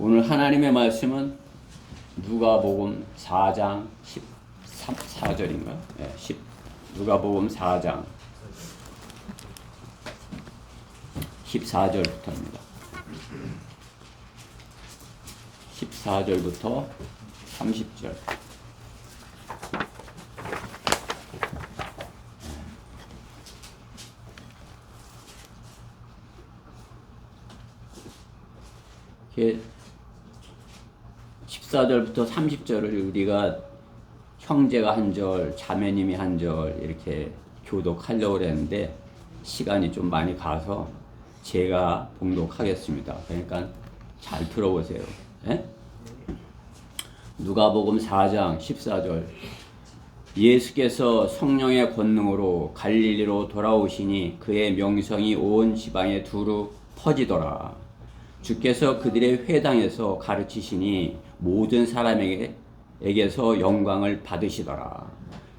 오늘 하나님의 말씀은 누가복음 4장 14절인가? 네, 누가복음 4장 14절부터입니다. 14절부터 30절. 이렇게 14절부터 30절을 우리가 형제가 한 절, 자매님이 한 절 이렇게 교독하려고 했는데 시간이 좀 많이 가서 제가 봉독하겠습니다. 그러니까 잘 들어보세요. 예? 누가복음 4장 14절. 예수께서 성령의 권능으로 갈릴리로 돌아오시니 그의 명성이 온 지방에 두루 퍼지더라. 주께서 그들의 회당에서 가르치시니 모든 사람에게서 영광을 받으시더라.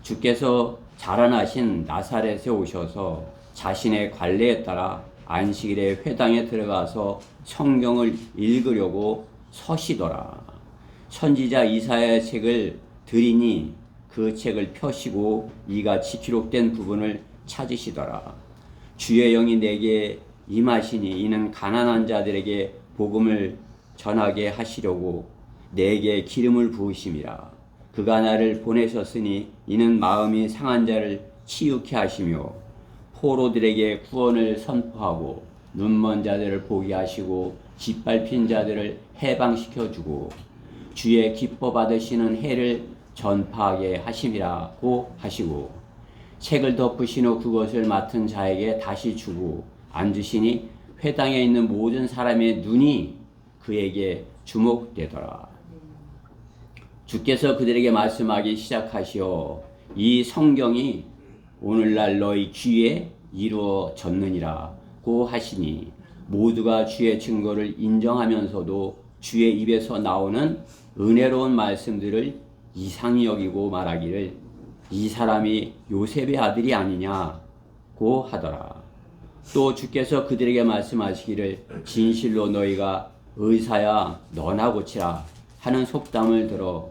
주께서 자라나신 나사렛에 오셔서 자신의 관례에 따라 안식일에 회당에 들어가서 성경을 읽으려고 서시더라. 선지자 이사야의 책을 들이니 그 책을 펴시고 이같이 기록된 부분을 찾으시더라. 주의 영이 내게 임하시니 이는 가난한 자들에게 복음을 전하게 하시려고 내게 기름을 부으심이라. 그가 나를 보내셨으니 이는 마음이 상한 자를 치유케 하시며 포로들에게 구원을 선포하고 눈먼 자들을 보게 하시고 짓밟힌 자들을 해방시켜 주고 주의 기뻐 받으시는 해를 전파하게 하심이라고 하시고 책을 덮으신 후 그것을 맡은 자에게 다시 주고 앉으시니 회당에 있는 모든 사람의 눈이 그에게 주목되더라. 주께서 그들에게 말씀하기 시작하시어 이 성경이 오늘날 너희 귀에 이루어졌느니라고 하시니 모두가 주의 증거를 인정하면서도 주의 입에서 나오는 은혜로운 말씀들을 이상히 여기고 말하기를 이 사람이 요셉의 아들이 아니냐고 하더라. 또 주께서 그들에게 말씀하시기를 진실로 너희가 의사야 너나 고치라 하는 속담을 들어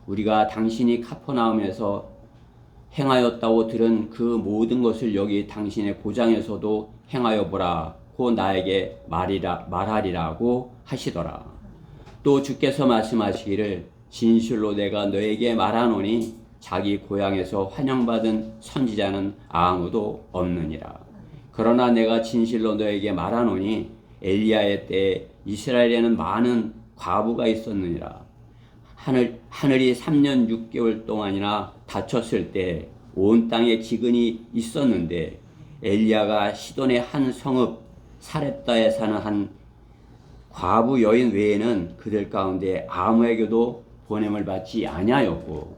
우리가 당신이 카퍼나움에서 행하였다고 들은 그 모든 것을 여기 당신의 고장에서도 행하여 보라고 나에게 말하리라고 하시더라. 또 주께서 말씀하시기를 진실로 내가 너에게 말하노니 자기 고향에서 환영받은 선지자는 아무도 없느니라. 그러나 내가 진실로 너에게 말하노니 엘리야의 때에 이스라엘에는 많은 과부가 있었느니라. 하늘이 3년 6개월 동안이나 닫혔을 때 온 땅에 기근이 있었는데 엘리야가 시돈의 한 성읍 사렙다에 사는 한 과부 여인 외에는 그들 가운데 아무에게도 보냄을 받지 아니하였고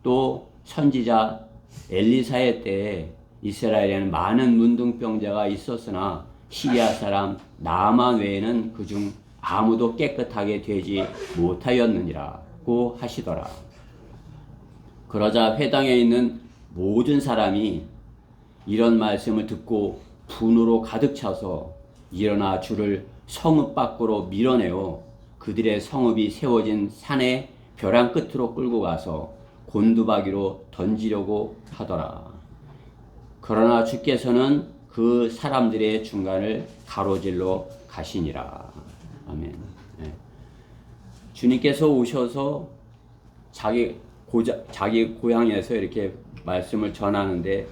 또 선지자 엘리사의 때에 이스라엘에는 많은 문둥병자가 있었으나 시리아 사람 나아만 외에는 그중 아무도 깨끗하게 되지 못하였느니라고 하시더라. 그러자 회당에 있는 모든 사람이 이런 말씀을 듣고 분으로 가득 차서 일어나 주를 성읍 밖으로 밀어내어 그들의 성읍이 세워진 산의 벼랑 끝으로 끌고 가서 곤두박이로 던지려고 하더라. 그러나 주께서는 그 사람들의 중간을 가로질러 가시니라. 아멘. 네. 주님께서 오셔서 자기 고향에서 이렇게 말씀을 전하는데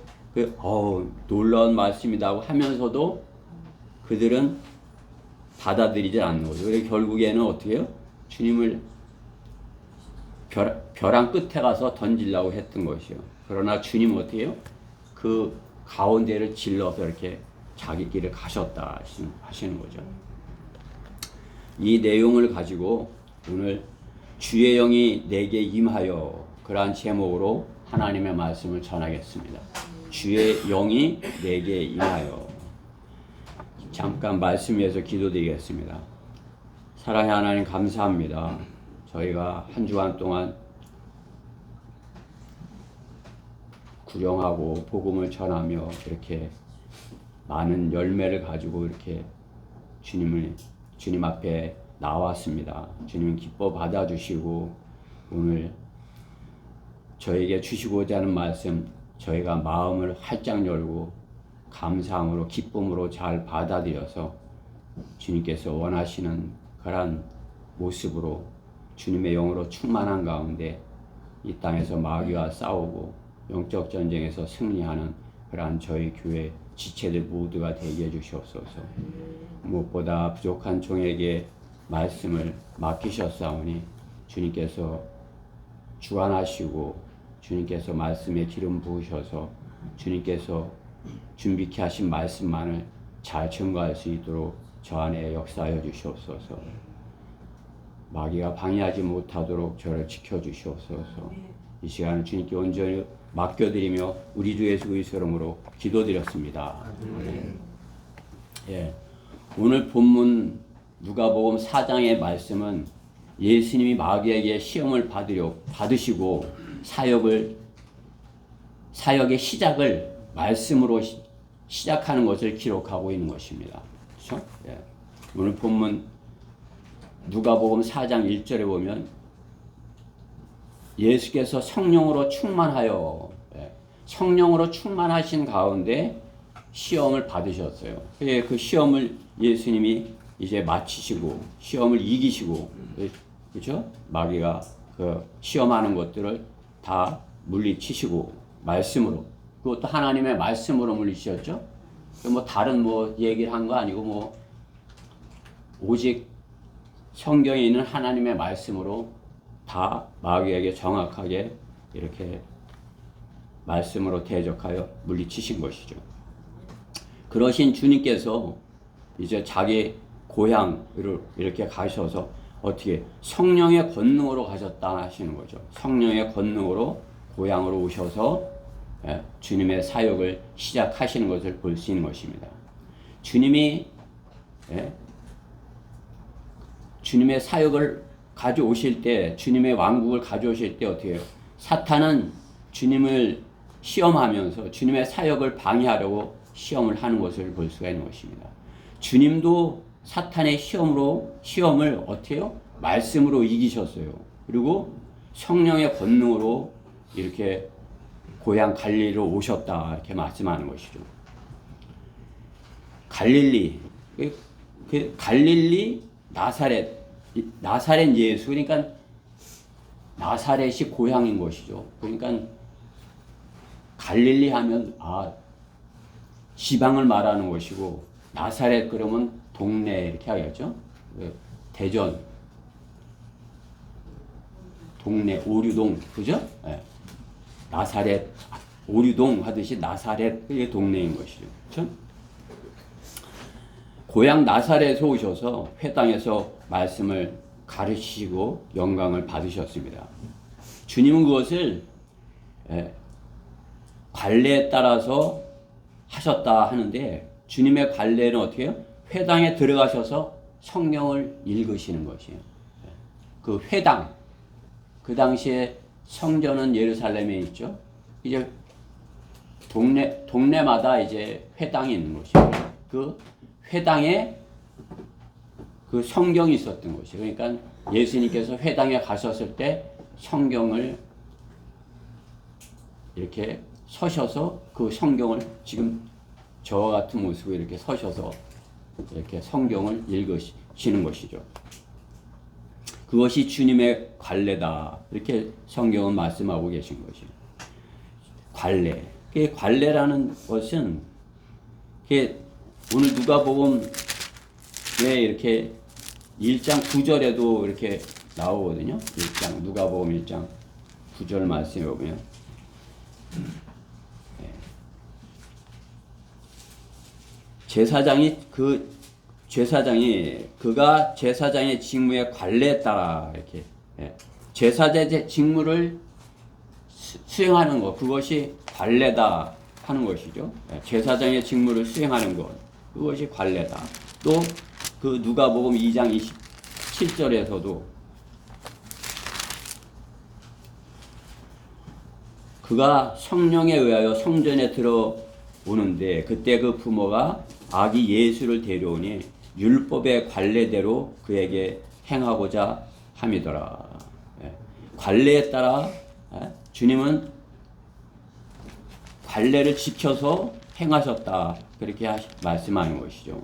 놀라운 말씀이라고 하면서도 그들은 받아들이지 않는 거죠. 그래서 결국에는 어떻게 해요? 주님을 벼랑 끝에 가서 던지려고 했던 것이요. 그러나 주님은 어떻게 해요? 그 가운데를 질러서 이렇게 자기 길을 가셨다 하시는 거죠. 이 내용을 가지고 오늘 주의 영이 내게 임하여 그러한 제목으로 하나님의 말씀을 전하겠습니다. 주의 영이 내게 임하여. 잠깐 말씀 위해서 기도드리겠습니다. 사랑의 하나님 감사합니다. 저희가 한 주간 동안 구령하고 복음을 전하며 이렇게 많은 열매를 가지고 이렇게 주님 앞에 나왔습니다. 주님 기뻐 받아주시고 오늘 저에게 주시고자 하는 말씀 저희가 마음을 활짝 열고 감사함으로 기쁨으로 잘 받아들여서 주님께서 원하시는 그러한 모습으로 주님의 영으로 충만한 가운데 이 땅에서 마귀와 싸우고 영적 전쟁에서 승리하는 그러한 저희 교회 지체들 모두가 되게 해주시옵소서. 무엇보다 부족한 종에게 말씀을 맡기셨사오니 주님께서 주관하시고 주님께서 말씀에 기름 부으셔서 주님께서 준비케 하신 말씀만을 잘 증거할 수 있도록 저 안에 역사하여 주시옵소서. 마귀가 방해하지 못하도록 저를 지켜주시옵소서. 이 시간을 주님께 온전히 맡겨드리며 우리 주 예수 그리스도의 이름으로 기도드렸습니다. 예, 오늘 본문 누가복음 4장의 말씀은 예수님이 마귀에게 시험을 받으시고 사역의 시작을 말씀으로 시작하는 것을 기록하고 있는 것입니다. 그렇죠? 예. 오늘 본문 누가복음 4장 1절에 보면 예수께서 성령으로 충만하여 성령으로 충만하신 가운데 시험을 받으셨어요. 그 시험을 예수님이 이제 마치시고 시험을 이기시고 그렇죠? 마귀가 그 시험하는 것들을 다 물리치시고 말씀으로 그것도 하나님의 말씀으로 물리치셨죠. 뭐 다른 뭐 얘기를 한 거 아니고 뭐 오직 성경에 있는 하나님의 말씀으로 다 마귀에게 정확하게 이렇게 말씀으로 대적하여 물리치신 것이죠. 그러신 주님께서 이제 자기 고향으로 이렇게 가셔서 어떻게 성령의 권능으로 가셨다 하시는 거죠. 성령의 권능으로 고향으로 오셔서 주님의 사역을 시작하시는 것을 볼 수 있는 것입니다. 주님이 주님의 사역을 가져오실 때, 주님의 왕국을 가져오실 때 어떻게 해요? 사탄은 주님을 시험하면서 주님의 사역을 방해하려고 시험을 하는 것을 볼 수가 있는 것입니다. 주님도 사탄의 시험을 어떻게 해요? 말씀으로 이기셨어요. 그리고 성령의 권능으로 이렇게 고향 갈릴리로 오셨다 이렇게 말씀하는 것이죠. 갈릴리, 나사렛 예수, 그러니까 나사렛이 고향인 것이죠. 그러니까 갈릴리 하면 지방을 말하는 것이고 나사렛 그러면 동네 이렇게 하겠죠. 대전 동네 오류동 그죠? 나사렛 오류동 하듯이 나사렛의 동네인 것이죠. 그렇죠? 고향 나사렛에 오셔서 회당에서 말씀을 가르치시고 영광을 받으셨습니다. 주님은 그것을 관례에 따라서 하셨다 하는데 주님의 관례는 어떻게 해요? 회당에 들어가셔서 성경을 읽으시는 것이에요. 그 회당, 그 당시에 성전은 예루살렘에 있죠. 이제 동네마다 이제 회당이 있는 것이에요. 그 회당에 그 성경이 있었던 것이에요. 그러니까 예수님께서 회당에 가셨을 때 성경을 이렇게 서셔서 그 성경을 지금 저와 같은 모습으로 이렇게 서셔서 이렇게 성경을 읽으시는 것이죠. 그것이 주님의 관례다. 이렇게 성경은 말씀하고 계신 것이죠. 관례. 관례라는 것은 오늘 누가복음에 이렇게 1장 9절에도 이렇게 나오거든요. 누가복음 1장 9절 말씀에 보면 제사장이 그가 제사장의 직무에 관례에 따라 이렇게 제사장의 직무를 수행하는 것, 그것이 관례다 하는 것이죠. 제사장의 직무를 수행하는 것, 그것이 관례다. 또 그 누가복음 2장 27절에서도 그가 성령에 의하여 성전에 들어오는데 그때 그 부모가 아기 예수를 데려오니 율법의 관례대로 그에게 행하고자 함이더라. 관례에 따라 주님은 관례를 지켜서 행하셨다. 그렇게 말씀하는 것이죠.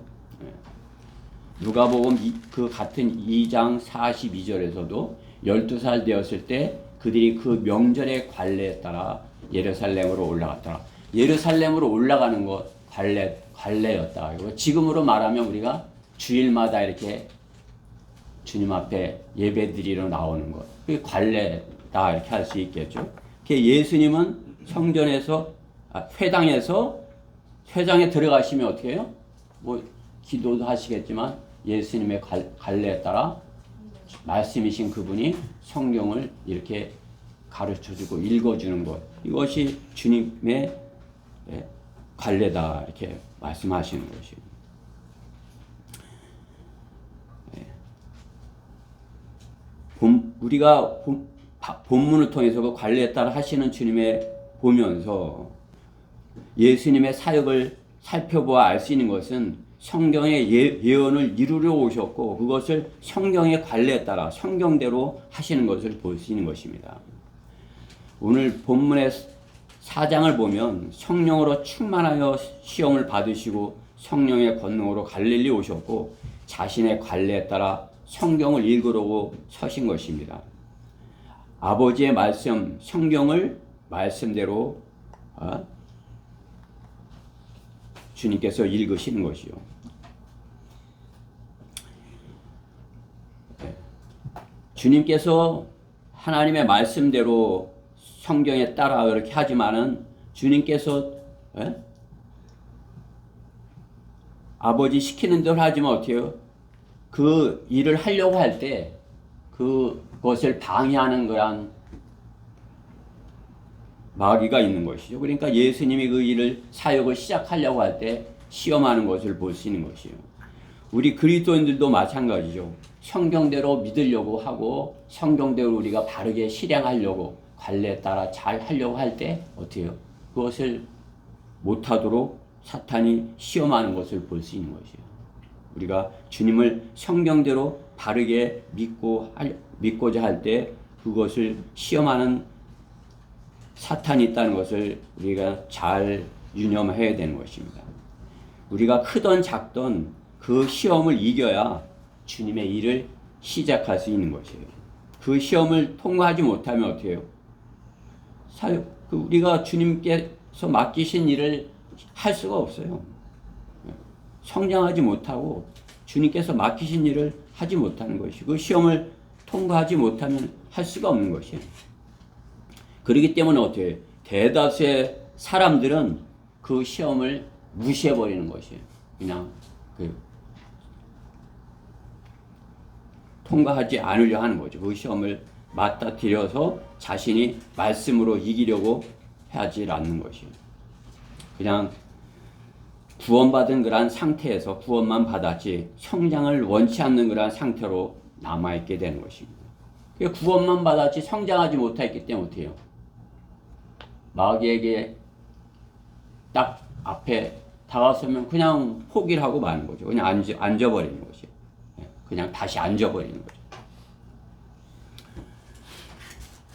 누가복음 그 같은 2장 42절에서도 12살 되었을 때 그들이 그 명절의 관례에 따라 예루살렘으로 올라갔더라. 예루살렘으로 올라가는 것 관례였다. 지금으로 말하면 우리가 주일마다 이렇게 주님 앞에 예배드리러 나오는 것, 그게 관례다 이렇게 할 수 있겠죠. 예수님은 성전에서 회당에 들어가시면 어떻게 해요? 뭐 기도도 하시겠지만 예수님의 관례에 따라 말씀이신 그분이 성경을 이렇게 가르쳐주고 읽어주는 것, 이것이 주님의 관례다 이렇게 말씀하시는 것이에요. 우리가 본문을 통해서 그 관례에 따라 하시는 주님의 보면서 예수님의 사역을 살펴보아 알 수 있는 것은 성경의 예언을 이루려 오셨고 그것을 성경의 관례에 따라 성경대로 하시는 것을 볼 수 있는 것입니다. 오늘 본문의 4장을 보면 성령으로 충만하여 시험을 받으시고 성령의 권능으로 갈릴리 오셨고 자신의 관례에 따라 성경을 읽으려고 서신 것입니다. 아버지의 말씀, 성경을 말씀대로 주님께서 읽으시는 것이요. 주님께서 하나님의 말씀대로 성경에 따라 그렇게 하지만은 주님께서 아버지 시키는 대로 하지만 어떻게 해요? 그 일을 하려고 할 때 그것을 방해하는 그런 마귀가 있는 것이죠. 그러니까 예수님이 그 일을 사역을 시작하려고 할 때 시험하는 것을 볼 수 있는 것이에요. 우리 그리스도인들도 마찬가지죠. 성경대로 믿으려고 하고 성경대로 우리가 바르게 실행하려고 관례에 따라 잘 하려고 할 때 어떻게 해요? 그것을 못하도록 사탄이 시험하는 것을 볼 수 있는 것이에요. 우리가 주님을 성경대로 바르게 믿고자 할 때 그것을 시험하는 사탄이 있다는 것을 우리가 잘 유념해야 되는 것입니다. 우리가 크던 작던 그 시험을 이겨야 주님의 일을 시작할 수 있는 것이에요. 그 시험을 통과하지 못하면 어떻게 해요? 우리가 주님께서 맡기신 일을 할 수가 없어요. 성장하지 못하고 주님께서 맡기신 일을 하지 못하는 것이고 그 시험을 통과하지 못하면 할 수가 없는 것이에요. 그렇기 때문에 어떻게 해요? 대다수의 사람들은 그 시험을 무시해버리는 것이에요. 그냥 통과하지 않으려 하는 거죠. 그 시험을 맞닥뜨려서 자신이 말씀으로 이기려고 하지 않는 것이에요. 그냥 구원받은 그러한 상태에서 구원만 받았지 성장을 원치 않는 그러한 상태로 남아있게 되는 것입니다. 구원만 받았지 성장하지 못했기 때문에 어떻게 해요? 마귀에게 딱 앞에 다가서면 그냥 포기를 하고 마는 거죠. 그냥 앉아버리는 것이에요. 그냥 다시 앉아버리는 거죠.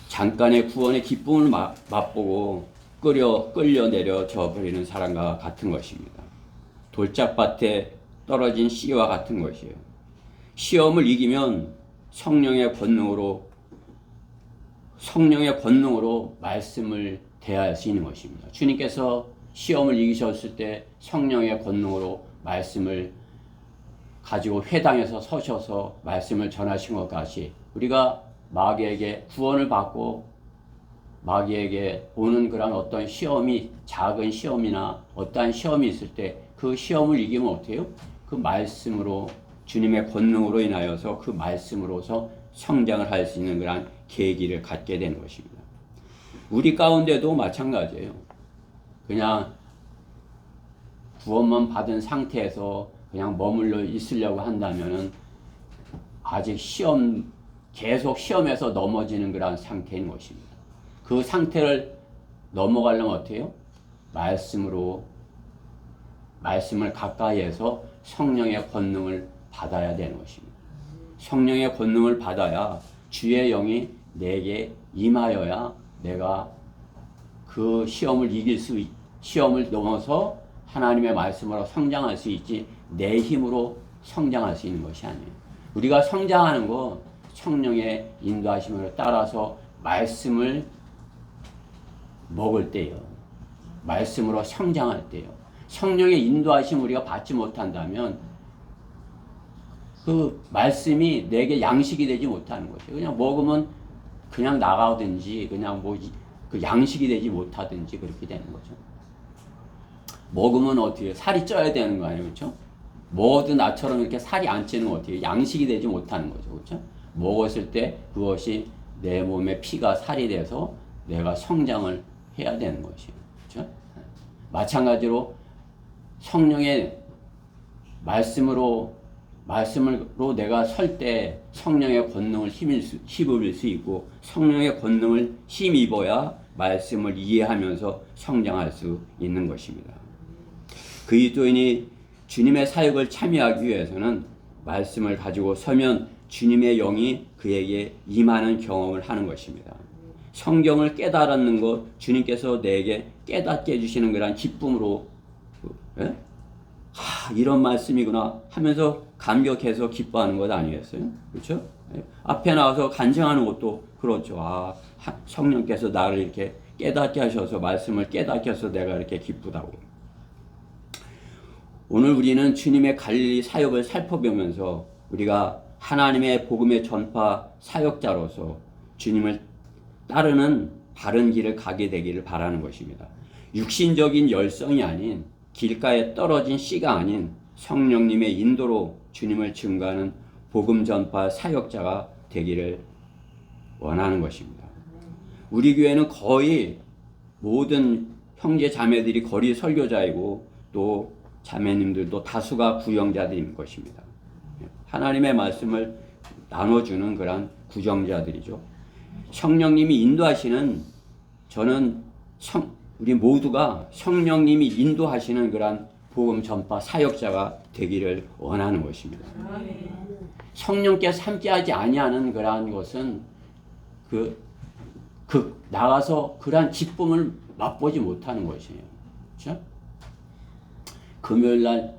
잠깐의 구원의 기쁨을 맛보고 끌려 내려져 버리는 사람과 같은 것입니다. 돌짝밭에 떨어진 씨와 같은 것이에요. 시험을 이기면 성령의 권능으로 말씀을 대할 수 있는 것입니다. 주님께서 시험을 이기셨을 때 성령의 권능으로 말씀을 가지고 회당에서 서셔서 말씀을 전하신 것 같이 우리가 마귀에게 구원을 받고 마귀에게 오는 그런 어떤 시험이 작은 시험이나 어떠한 시험이 있을 때 그 시험을 이기면 어떻게 해요? 그 말씀으로 주님의 권능으로 인하여서 그 말씀으로서 성장을 할 수 있는 그런 계기를 갖게 되는 것입니다. 우리 가운데도 마찬가지예요. 그냥 구원만 받은 상태에서 그냥 머물러 있으려고 한다면은 아직 계속 시험에서 넘어지는 그런 상태인 것입니다. 그 상태를 넘어가려면 어떻게 해요? 말씀을 가까이에서 성령의 권능을 받아야 되는 것입니다. 성령의 권능을 받아야 주의 영이 내게 임하여야 내가 그 시험을 넘어서 하나님의 말씀으로 성장할 수 있지, 내 힘으로 성장할 수 있는 것이 아니에요. 우리가 성장하는 거 성령의 인도하심을 따라서 말씀을 먹을 때요. 말씀으로 성장할 때요. 성령의 인도하심 우리가 받지 못한다면 그 말씀이 내게 양식이 되지 못하는 거죠. 그냥 먹으면 그냥 나가든지 그냥 그 양식이 되지 못하든지 그렇게 되는 거죠. 먹으면 어떻게 살이 쪄야 되는 거 아니에요, 그렇죠? 먹어도 나처럼 이렇게 살이 안 찌는 건 어떻게 양식이 되지 못하는 거죠, 그렇죠? 먹었을 때 그것이 내 몸에 피가 살이 돼서 내가 성장을 해야 되는 것이에요, 그렇죠? 마찬가지로 성령의 말씀으로 내가 설 때 성령의 권능을 힘입을 수 있고 성령의 권능을 힘입어야 말씀을 이해하면서 성장할 수 있는 것입니다. 그리스도인이 주님의 사역을 참여하기 위해서는 말씀을 가지고 서면 주님의 영이 그에게 임하는 경험을 하는 것입니다. 성경을 깨달았는 것, 주님께서 내게 깨닫게 해주시는 그런 기쁨으로 이런 말씀이구나 하면서 감격해서 기뻐하는 것 아니겠어요? 그렇죠? 앞에 나와서 간증하는 것도 그렇죠. 성령께서 나를 이렇게 깨닫게 하셔서 말씀을 깨닫게 하셔서 내가 이렇게 기쁘다고. 오늘 우리는 주님의 갈릴리 사역을 살펴보면서 우리가 하나님의 복음의 전파 사역자로서 주님을 따르는 바른 길을 가게 되기를 바라는 것입니다. 육신적인 열성이 아닌 길가에 떨어진 씨가 아닌 성령님의 인도로 주님을 증거하는 복음 전파 사역자가 되기를 원하는 것입니다. 우리 교회는 거의 모든 형제 자매들이 거리 설교자이고 또 자매님들도 다수가 구령자들인 것입니다. 하나님의 말씀을 나눠주는 그런 구정자들이죠. 성령님이 인도하시는 우리 모두가 성령님이 인도하시는 그런 복음 전파 사역자가 되기를 원하는 것입니다. 성령께서 함께하지 아니하는 그러한 것은 나가서 그러한 기쁨을 맛보지 못하는 것이에요. 그렇죠? 금요일날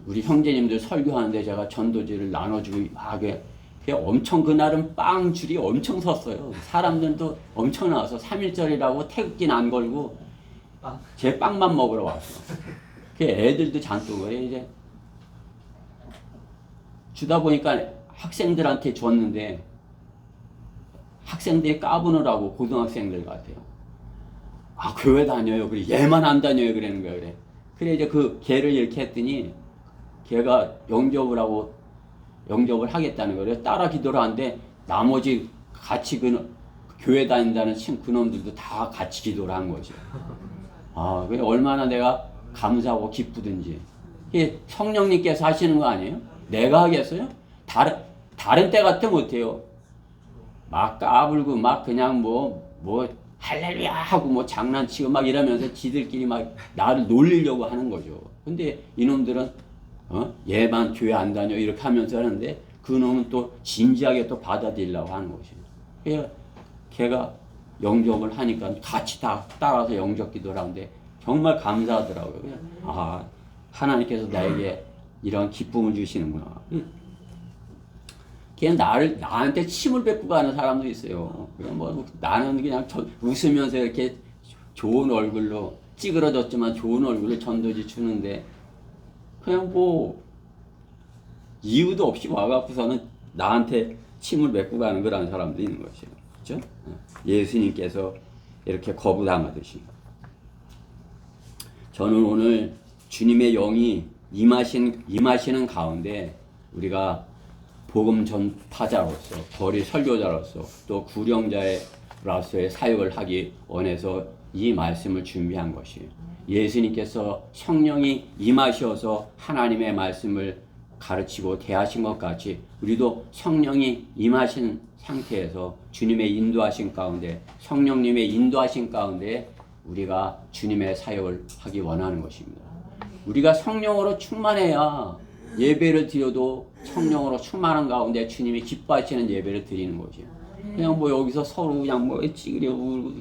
우리 형제님들 설교하는데 제가 전도지를 나눠주고 엄청 그날은 빵 줄이 엄청 섰어요. 사람들도 엄청 나와서 3.1절이라고 태극기는 안 걸고 제 빵만 먹으러 왔어. 애들도 잔뜩 그래. 이제 주다 보니까 학생들한테 줬는데 학생들이 까부느라고 고등학생들 같아요. 교회 다녀요. 그래 얘만 안 다녀요. 그러는 거야. 그래 이제 그 걔를 이렇게 했더니 걔가 영접을 하겠다는 거예요. 따라 기도를 하는데 나머지 같이 교회 다닌다는 그놈들도 다 같이 기도를 한 거죠. 그래 얼마나 내가 감사하고 기쁘든지. 이게 성령님께서 하시는 거 아니에요? 내가 하겠어요? 다른 때 같으면 못해요. 막 까불고 막 그냥 할렐루야 하고 장난치고 막 이러면서 지들끼리 막 나를 놀리려고 하는 거죠. 근데 이놈들은 얘만 교회 안 다녀 이렇게 하면서 하는데 그놈은 또 진지하게 또 받아들이려고 하는 것이에요. 걔가 영접을 하니까 같이 다 따라서 영접 기도를 하는데 정말 감사하더라고요. 하나님께서 나에게 이런 기쁨을 주시는구나. 걔는 나한테 침을 뱉고 가는 사람도 있어요. 나는 그냥 웃으면서 이렇게 좋은 얼굴로 찌그러졌지만 좋은 얼굴로 전도지 주는데 그냥 이유도 없이 와갖고서는 나한테 침을 뱉고 가는 그런 사람도 있는 것이에요. 그렇죠? 예수님께서 이렇게 거부당하듯이. 저는 오늘 주님의 영이 임하시는 가운데 우리가 복음 전파자로서 거리 설교자로서 또 구령자로서의 사역을 하기 원해서 이 말씀을 준비한 것이에요. 예수님께서 성령이 임하셔서 하나님의 말씀을 가르치고 대하신 것 같이 우리도 성령이 임하신 상태에서 주님의 인도하신 가운데 성령님의 인도하신 가운데 우리가 주님의 사역을 하기 원하는 것입니다. 우리가 성령으로 충만해야 예배를 드려도 성령으로 충만한 가운데 주님이 기뻐하시는 예배를 드리는 거죠. 그냥 뭐 여기서 서로 그냥 뭐 찌그려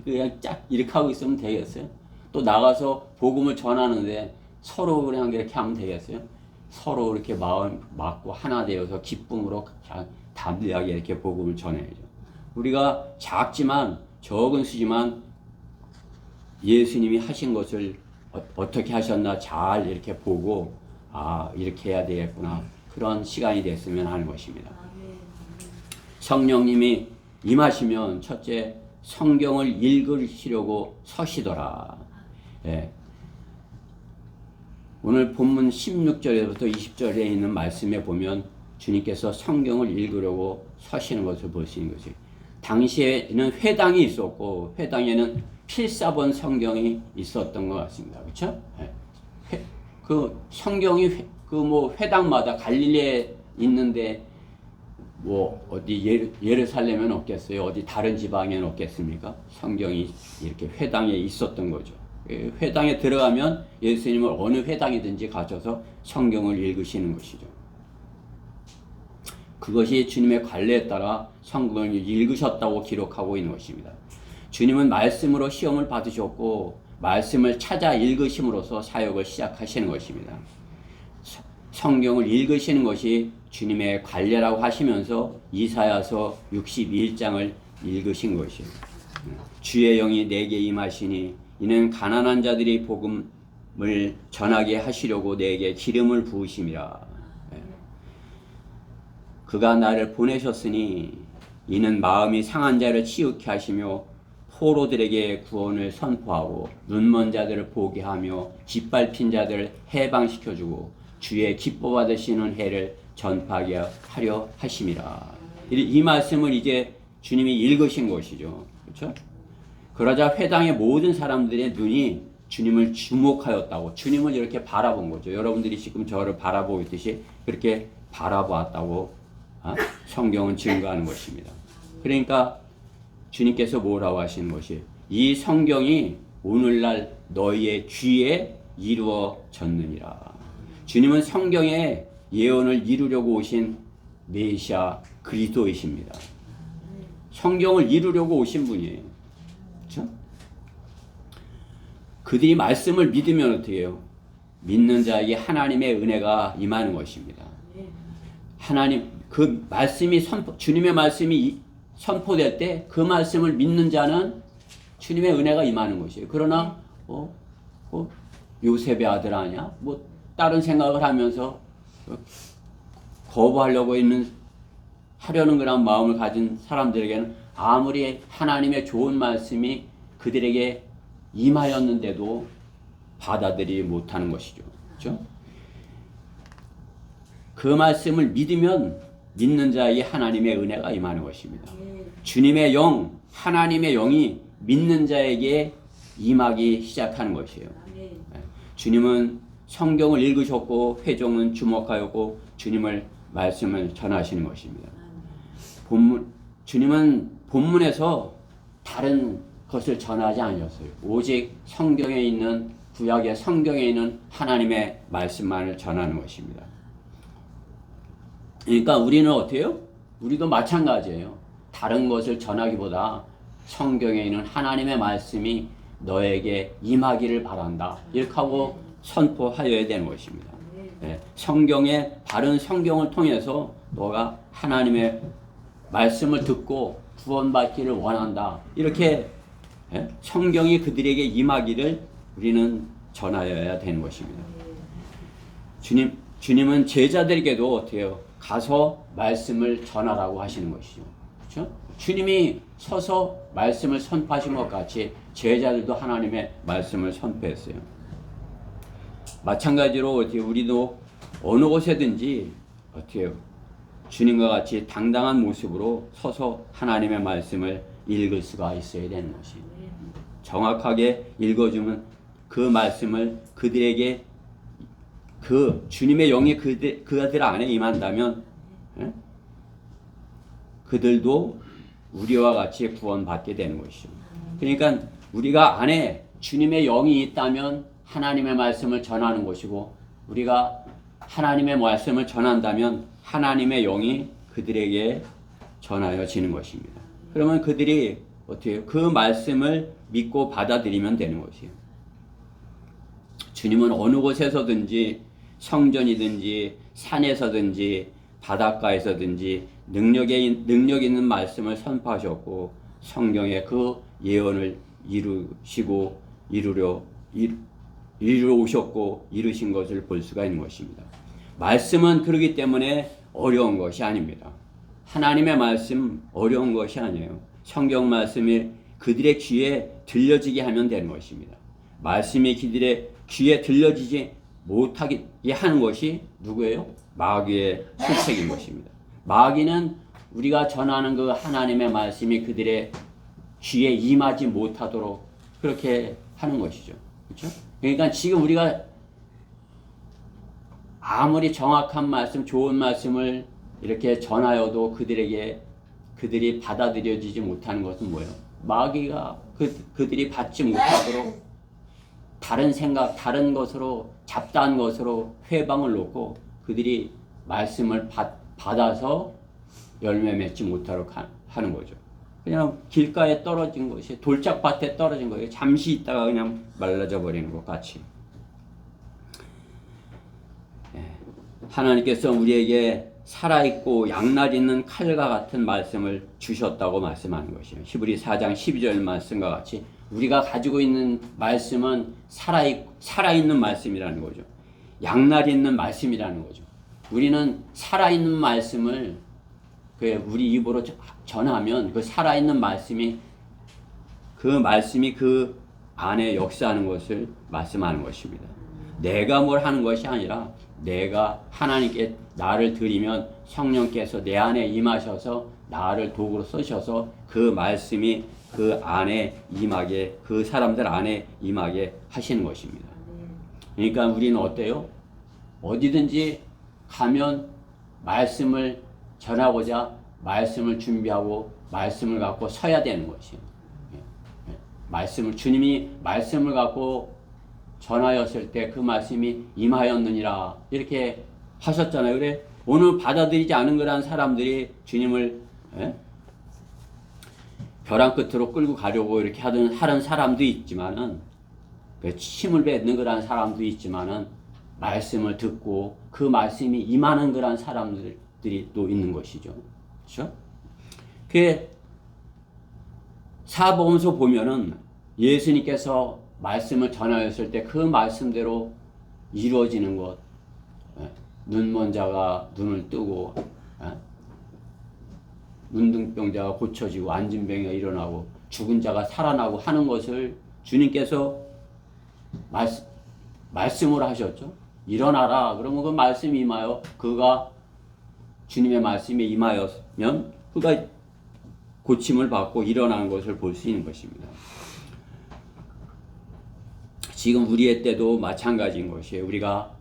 그냥 짝 이렇게 하고 있으면 되겠어요? 또 나가서 복음을 전하는데 서로 그냥 이렇게 하면 되겠어요? 서로 이렇게 마음 맞고 하나 되어서 기쁨으로 담대하게 이렇게 복음을 전해야죠. 우리가 작지만 적은 수지만 예수님이 하신 것을 어떻게 하셨나 잘 이렇게 보고 이렇게 해야 되겠구나 그런 시간이 됐으면 하는 것입니다. 성령님이 임하시면 첫째 성경을 읽으시려고 서시더라. 예. 오늘 본문 16절에부터 20절에 있는 말씀에 보면 주님께서 성경을 읽으려고 서시는 것을 볼 수 있는 것이에요. 당시에는 회당이 있었고 회당에는 필사본 성경이 있었던 것 같습니다. 그렇죠? 그 성경이 회당마다 갈릴리에 있는데 뭐 어디 예루살렘에는 없겠어요? 어디 다른 지방에는 없겠습니까? 성경이 이렇게 회당에 있었던 거죠. 회당에 들어가면 예수님을 어느 회당이든지 가셔서 성경을 읽으시는 것이죠. 그것이 주님의 관례에 따라 성경을 읽으셨다고 기록하고 있는 것입니다. 주님은 말씀으로 시험을 받으셨고 말씀을 찾아 읽으심으로써 사역을 시작하시는 것입니다. 성경을 읽으시는 것이 주님의 관례라고 하시면서 이사야서 61장을 읽으신 것이에요. 주의 영이 내게 임하시니 이는 가난한 자들이 복음을 전하게 하시려고 내게 기름을 부으심이라. 그가 나를 보내셨으니 이는 마음이 상한 자를 치유케 하시며 포로들에게 구원을 선포하고 눈먼 자들을 보게 하며 짓밟힌 자들을 해방시켜주고 주의 기뻐 받으시는 해를 전파하게 하려 하심이라. 이 말씀을 이제 주님이 읽으신 것이죠. 그렇죠? 그러자 회당의 모든 사람들의 눈이 주님을 주목하였다고, 주님을 이렇게 바라본 거죠. 여러분들이 지금 저를 바라보고 있듯이 그렇게 바라보았다고 성경은 증거하는 것입니다. 그러니까 주님께서 뭐라고 하시는 것이 이 성경이 오늘날 너희의 귀에 이루어졌느니라. 주님은 성경의 예언을 이루려고 오신 메시아 그리스도이십니다. 성경을 이루려고 오신 분이에요. 그렇죠? 그들이 말씀을 믿으면 어떻게 해요? 믿는 자에게 하나님의 은혜가 임하는 것입니다. 하나님 그 말씀이 주님의 말씀이 선포될 때 그 말씀을 믿는 자는 주님의 은혜가 임하는 것이에요. 그러나 요셉의 아들 아니야? 다른 생각을 하면서 거부하려고 하려는 그런 마음을 가진 사람들에게는 아무리 하나님의 좋은 말씀이 그들에게 임하였는데도 받아들이지 못하는 것이죠. 그렇죠? 그 말씀을 믿으면 믿는 자에게 하나님의 은혜가 임하는 것입니다. 주님의 영, 하나님의 영이 믿는 자에게 임하기 시작하는 것이에요. 주님은 성경을 읽으셨고 회종은 주목하였고 주님을 말씀을 전하시는 것입니다. 주님은 본문에서 다른 것을 전하지 않으셨어요. 오직 성경에 있는 구약의 성경에 있는 하나님의 말씀만을 전하는 것입니다. 그러니까 우리는 어때요? 우리도 마찬가지예요. 다른 것을 전하기보다 성경에 있는 하나님의 말씀이 너에게 임하기를 바란다. 이렇게 하고 선포하여야 되는 것입니다. 성경의 바른 성경을 통해서 너가 하나님의 말씀을 듣고 구원받기를 원한다. 이렇게 성경이 그들에게 임하기를 우리는 전하여야 되는 것입니다. 주님은 제자들에게도 어떻게 해요? 가서 말씀을 전하라고 하시는 것이죠. 그렇죠? 주님이 서서 말씀을 선포하신 것 같이 제자들도 하나님의 말씀을 선포했어요. 마찬가지로 어떻게 우리도 어느 곳에든지 어떻게 해요? 주님과 같이 당당한 모습으로 서서 하나님의 말씀을 읽을 수가 있어야 되는 것이 정확하게 읽어주면 그 말씀을 그들에게 그 주님의 영이 그들 안에 임한다면 그들도 우리와 같이 구원받게 되는 것이죠. 그러니까 우리가 안에 주님의 영이 있다면 하나님의 말씀을 전하는 것이고, 우리가 하나님의 말씀을 전한다면 하나님의 영이 그들에게 전하여지는 것입니다. 그러면 그들이 어떻게 해요? 그 말씀을 믿고 받아들이면 되는 것이에요. 주님은 어느 곳에서든지, 성전이든지 산에서든지 바닷가에서든지 능력 있는 말씀을 선포하셨고, 성경에 그 예언을 이루러 오셨고 이루신 것을 볼 수가 있는 것입니다. 말씀은 그렇기 때문에 어려운 것이 아닙니다. 하나님의 말씀 어려운 것이 아니에요. 성경 말씀이 그들의 귀에 들려지게 하면 되는 것입니다. 말씀이 그들의 귀에 들려지지 못하게 하는 것이 누구예요? 마귀의 술책인 것입니다. 마귀는 우리가 전하는 그 하나님의 말씀이 그들의 귀에 임하지 못하도록 그렇게 하는 것이죠. 그렇죠? 그러니까 지금 우리가 아무리 정확한 말씀, 좋은 말씀을 이렇게 전하여도 그들이 받아들여지지 못하는 것은 뭐예요? 마귀가 그들이 받지 못하도록 다른 생각, 다른 것으로, 잡다한 것으로 회방을 놓고 그들이 말씀을 받아서 열매 맺지 못하도록 하는 거죠. 그냥 길가에 떨어진 것이, 돌짝밭에 떨어진 거예요. 잠시 있다가 그냥 말라져 버리는 것 같이. 하나님께서 우리에게 살아있고 양날 있는 칼과 같은 말씀을 주셨다고 말씀하는 것이에요. 히브리 4장 12절 말씀과 같이 우리가 가지고 있는 말씀은 살아있는 말씀이라는 거죠. 양날 있는 말씀이라는 거죠. 우리는 살아있는 말씀을 우리 입으로 전하면 그 살아있는 말씀이 그 안에 역사하는 것을 말씀하는 것입니다. 내가 뭘 하는 것이 아니라 내가 하나님께 나를 드리면 성령께서 내 안에 임하셔서 나를 도구로 쓰셔서 그 말씀이 그 안에 임하게, 그 사람들 안에 임하게 하시는 것입니다. 그러니까 우리는 어때요? 어디든지 가면 말씀을 전하고자 말씀을 준비하고 말씀을 갖고 서야 되는 것이에요. 주님이 말씀을 갖고 전하였을 때 그 말씀이 임하였느니라 이렇게 하셨잖아요. 그래 오늘 받아들이지 않은 그런 사람들이 주님을 벼랑 끝으로 끌고 가려고 이렇게 하는 사람도 있지만은, 힘을 뱉는 그런 사람도 있지만은, 말씀을 듣고 그 말씀이 임하는 그런 사람들이 또 있는 것이죠. 그렇죠? 그 사복음서 보면은 예수님께서 말씀을 전하였을 때 그 말씀대로 이루어지는 것, 눈먼 자가 눈을 뜨고, 문둥병자가 고쳐지고, 앉은 병이가 일어나고, 죽은 자가 살아나고 하는 것을 주님께서 말씀으로 하셨죠. 일어나라. 그러면 그 말씀이 임하여, 주님의 말씀이 임하였으면 그가 고침을 받고 일어나는 것을 볼 수 있는 것입니다. 지금 우리의 때도 마찬가지인 것이에요. 우리가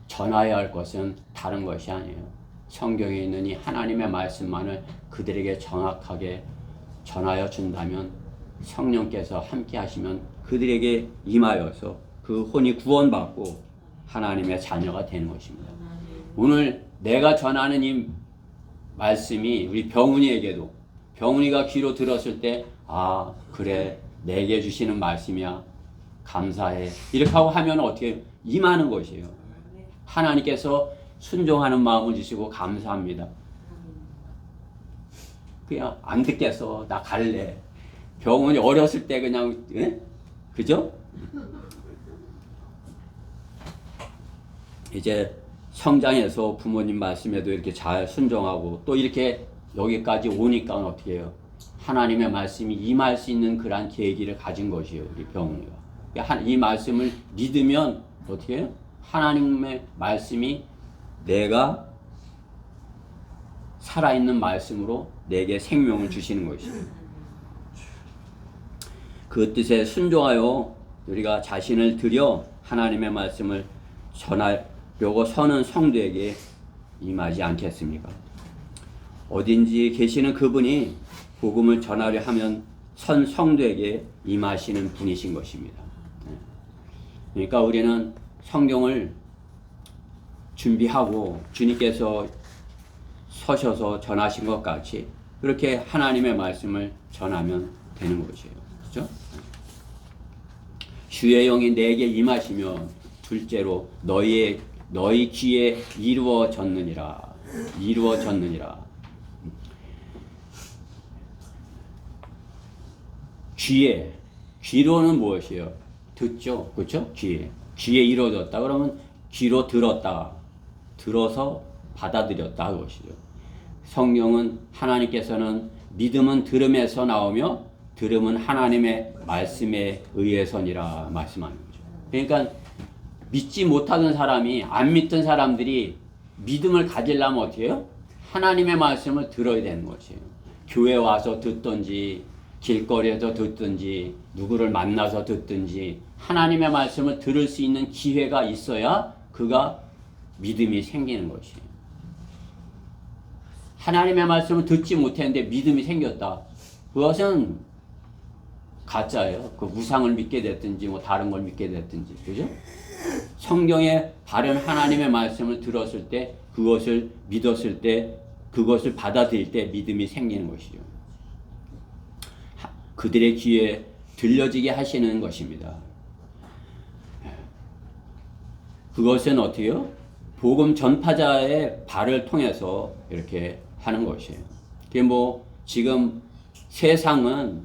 전하여야 할 것은 다른 것이 아니에요. 성경에 있는 이 하나님의 말씀만을 그들에게 정확하게 전하여 준다면, 성령께서 함께 하시면 그들에게 임하여서 그 혼이 구원받고 하나님의 자녀가 되는 것입니다. 오늘 내가 전하는 이 말씀이 우리 병훈이에게도, 병훈이가 귀로 들었을 때, 아 그래 내게 주시는 말씀이야, 감사해, 이렇게 하고 하면 어떻게 임하는 것이에요. 하나님께서 순종하는 마음을 주시고 감사합니다. 그냥 안 듣겠어, 나 갈래. 병훈이 어렸을 때 그냥 그죠? 이제 성장해서 부모님 말씀에도 이렇게 잘 순종하고 또 이렇게 여기까지 오니까 어떻게 해요? 하나님의 말씀이 임할 수 있는 그런 계기를 가진 것이에요, 우리 병훈이가. 이 말씀을 믿으면 어떻게 해요? 하나님의 말씀이 내가 살아있는 말씀으로 내게 생명을 주시는 것이에요. 그 뜻에 순종하여 우리가 자신을 들여 하나님의 말씀을 전하려고 서는 성도에게 임하지 않겠습니까? 어딘지 계시는 그분이 복음을 전하려 하면 선 성도에게 임하시는 분이신 것입니다. 그러니까 우리는 성경을 준비하고 주님께서 서셔서 전하신 것 같이 그렇게 하나님의 말씀을 전하면 되는 것이에요. 그렇죠? 주의 영이 내게 임하시면 둘째로 너희 귀에 이루어졌느니라. 귀로는 무엇이에요? 듣죠. 그렇죠? 귀에 이루어졌다. 그러면 귀로 들어서 받아들였다 그것이죠. 성령은 하나님께서는 믿음은 들음에서 나오며 들음은 하나님의 말씀에 의해서니라 말씀하는 거죠. 그러니까 믿지 못하던 사람이, 안 믿던 사람들이 믿음을 가지려면 어떻게 해요? 하나님의 말씀을 들어야 되는 것이에요. 교회 와서 듣든지 길거리에서 듣든지 누구를 만나서 듣든지 하나님의 말씀을 들을 수 있는 기회가 있어야 그가 믿음이 생기는 것이에요. 하나님의 말씀을 듣지 못했는데 믿음이 생겼다. 그것은 가짜예요. 그 우상을 믿게 됐든지 뭐 다른 걸 믿게 됐든지. 그죠? 성경의 바른 하나님의 말씀을 들었을 때, 그것을 믿었을 때, 그것을 받아들일 때 믿음이 생기는 것이죠. 그들의 귀에 들려지게 하시는 것입니다. 그것은 어때요? 복음 전파자의 발을 통해서 이렇게 하는 것이에요. 그게 뭐 지금 세상은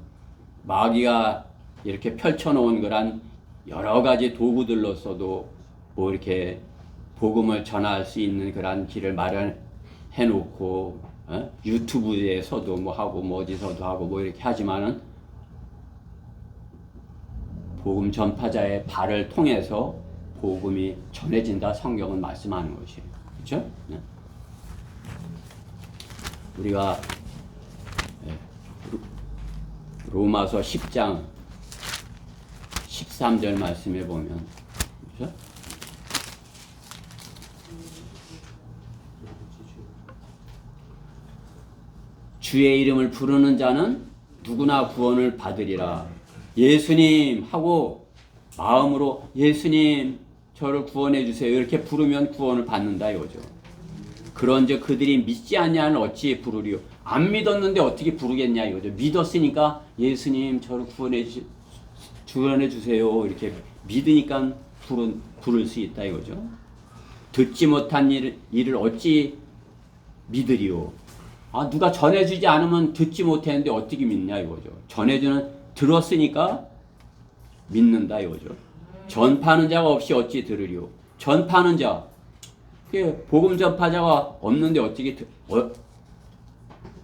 마귀가 이렇게 펼쳐놓은 그런 여러 가지 도구들로서도 뭐 이렇게 복음을 전할 수 있는 그런 길을 마련해 놓고 유튜브에서도 뭐 하고 뭐 어디서도 하고 뭐 이렇게 하지만은 복음 전파자의 발을 통해서 복음이 전해진다. 성경은 말씀하는 것이에요. 그렇죠? 네. 우리가 로마서 10장 13절 말씀해 보면, 그렇죠? 주의 이름을 부르는 자는 누구나 구원을 받으리라. 예수님 하고 마음으로 예수님 저를 구원해 주세요 이렇게 부르면 구원을 받는다 이거죠. 그런즉 그들이 믿지 않냐는 어찌 부르리요. 안 믿었는데 어떻게 부르겠냐 이거죠. 믿었으니까 예수님 저를 구원해 주세요 이렇게 믿으니까 부를 수 있다 이거죠. 듣지 못한 일을 어찌 믿으리요. 누가 전해주지 않으면 듣지 못했는데 어떻게 믿냐 이거죠. 들었으니까 믿는다 이거죠. 전파하는 자가 없이 어찌 들으리요. 전파하는 자, 복음 전파자가 없는데 어떻게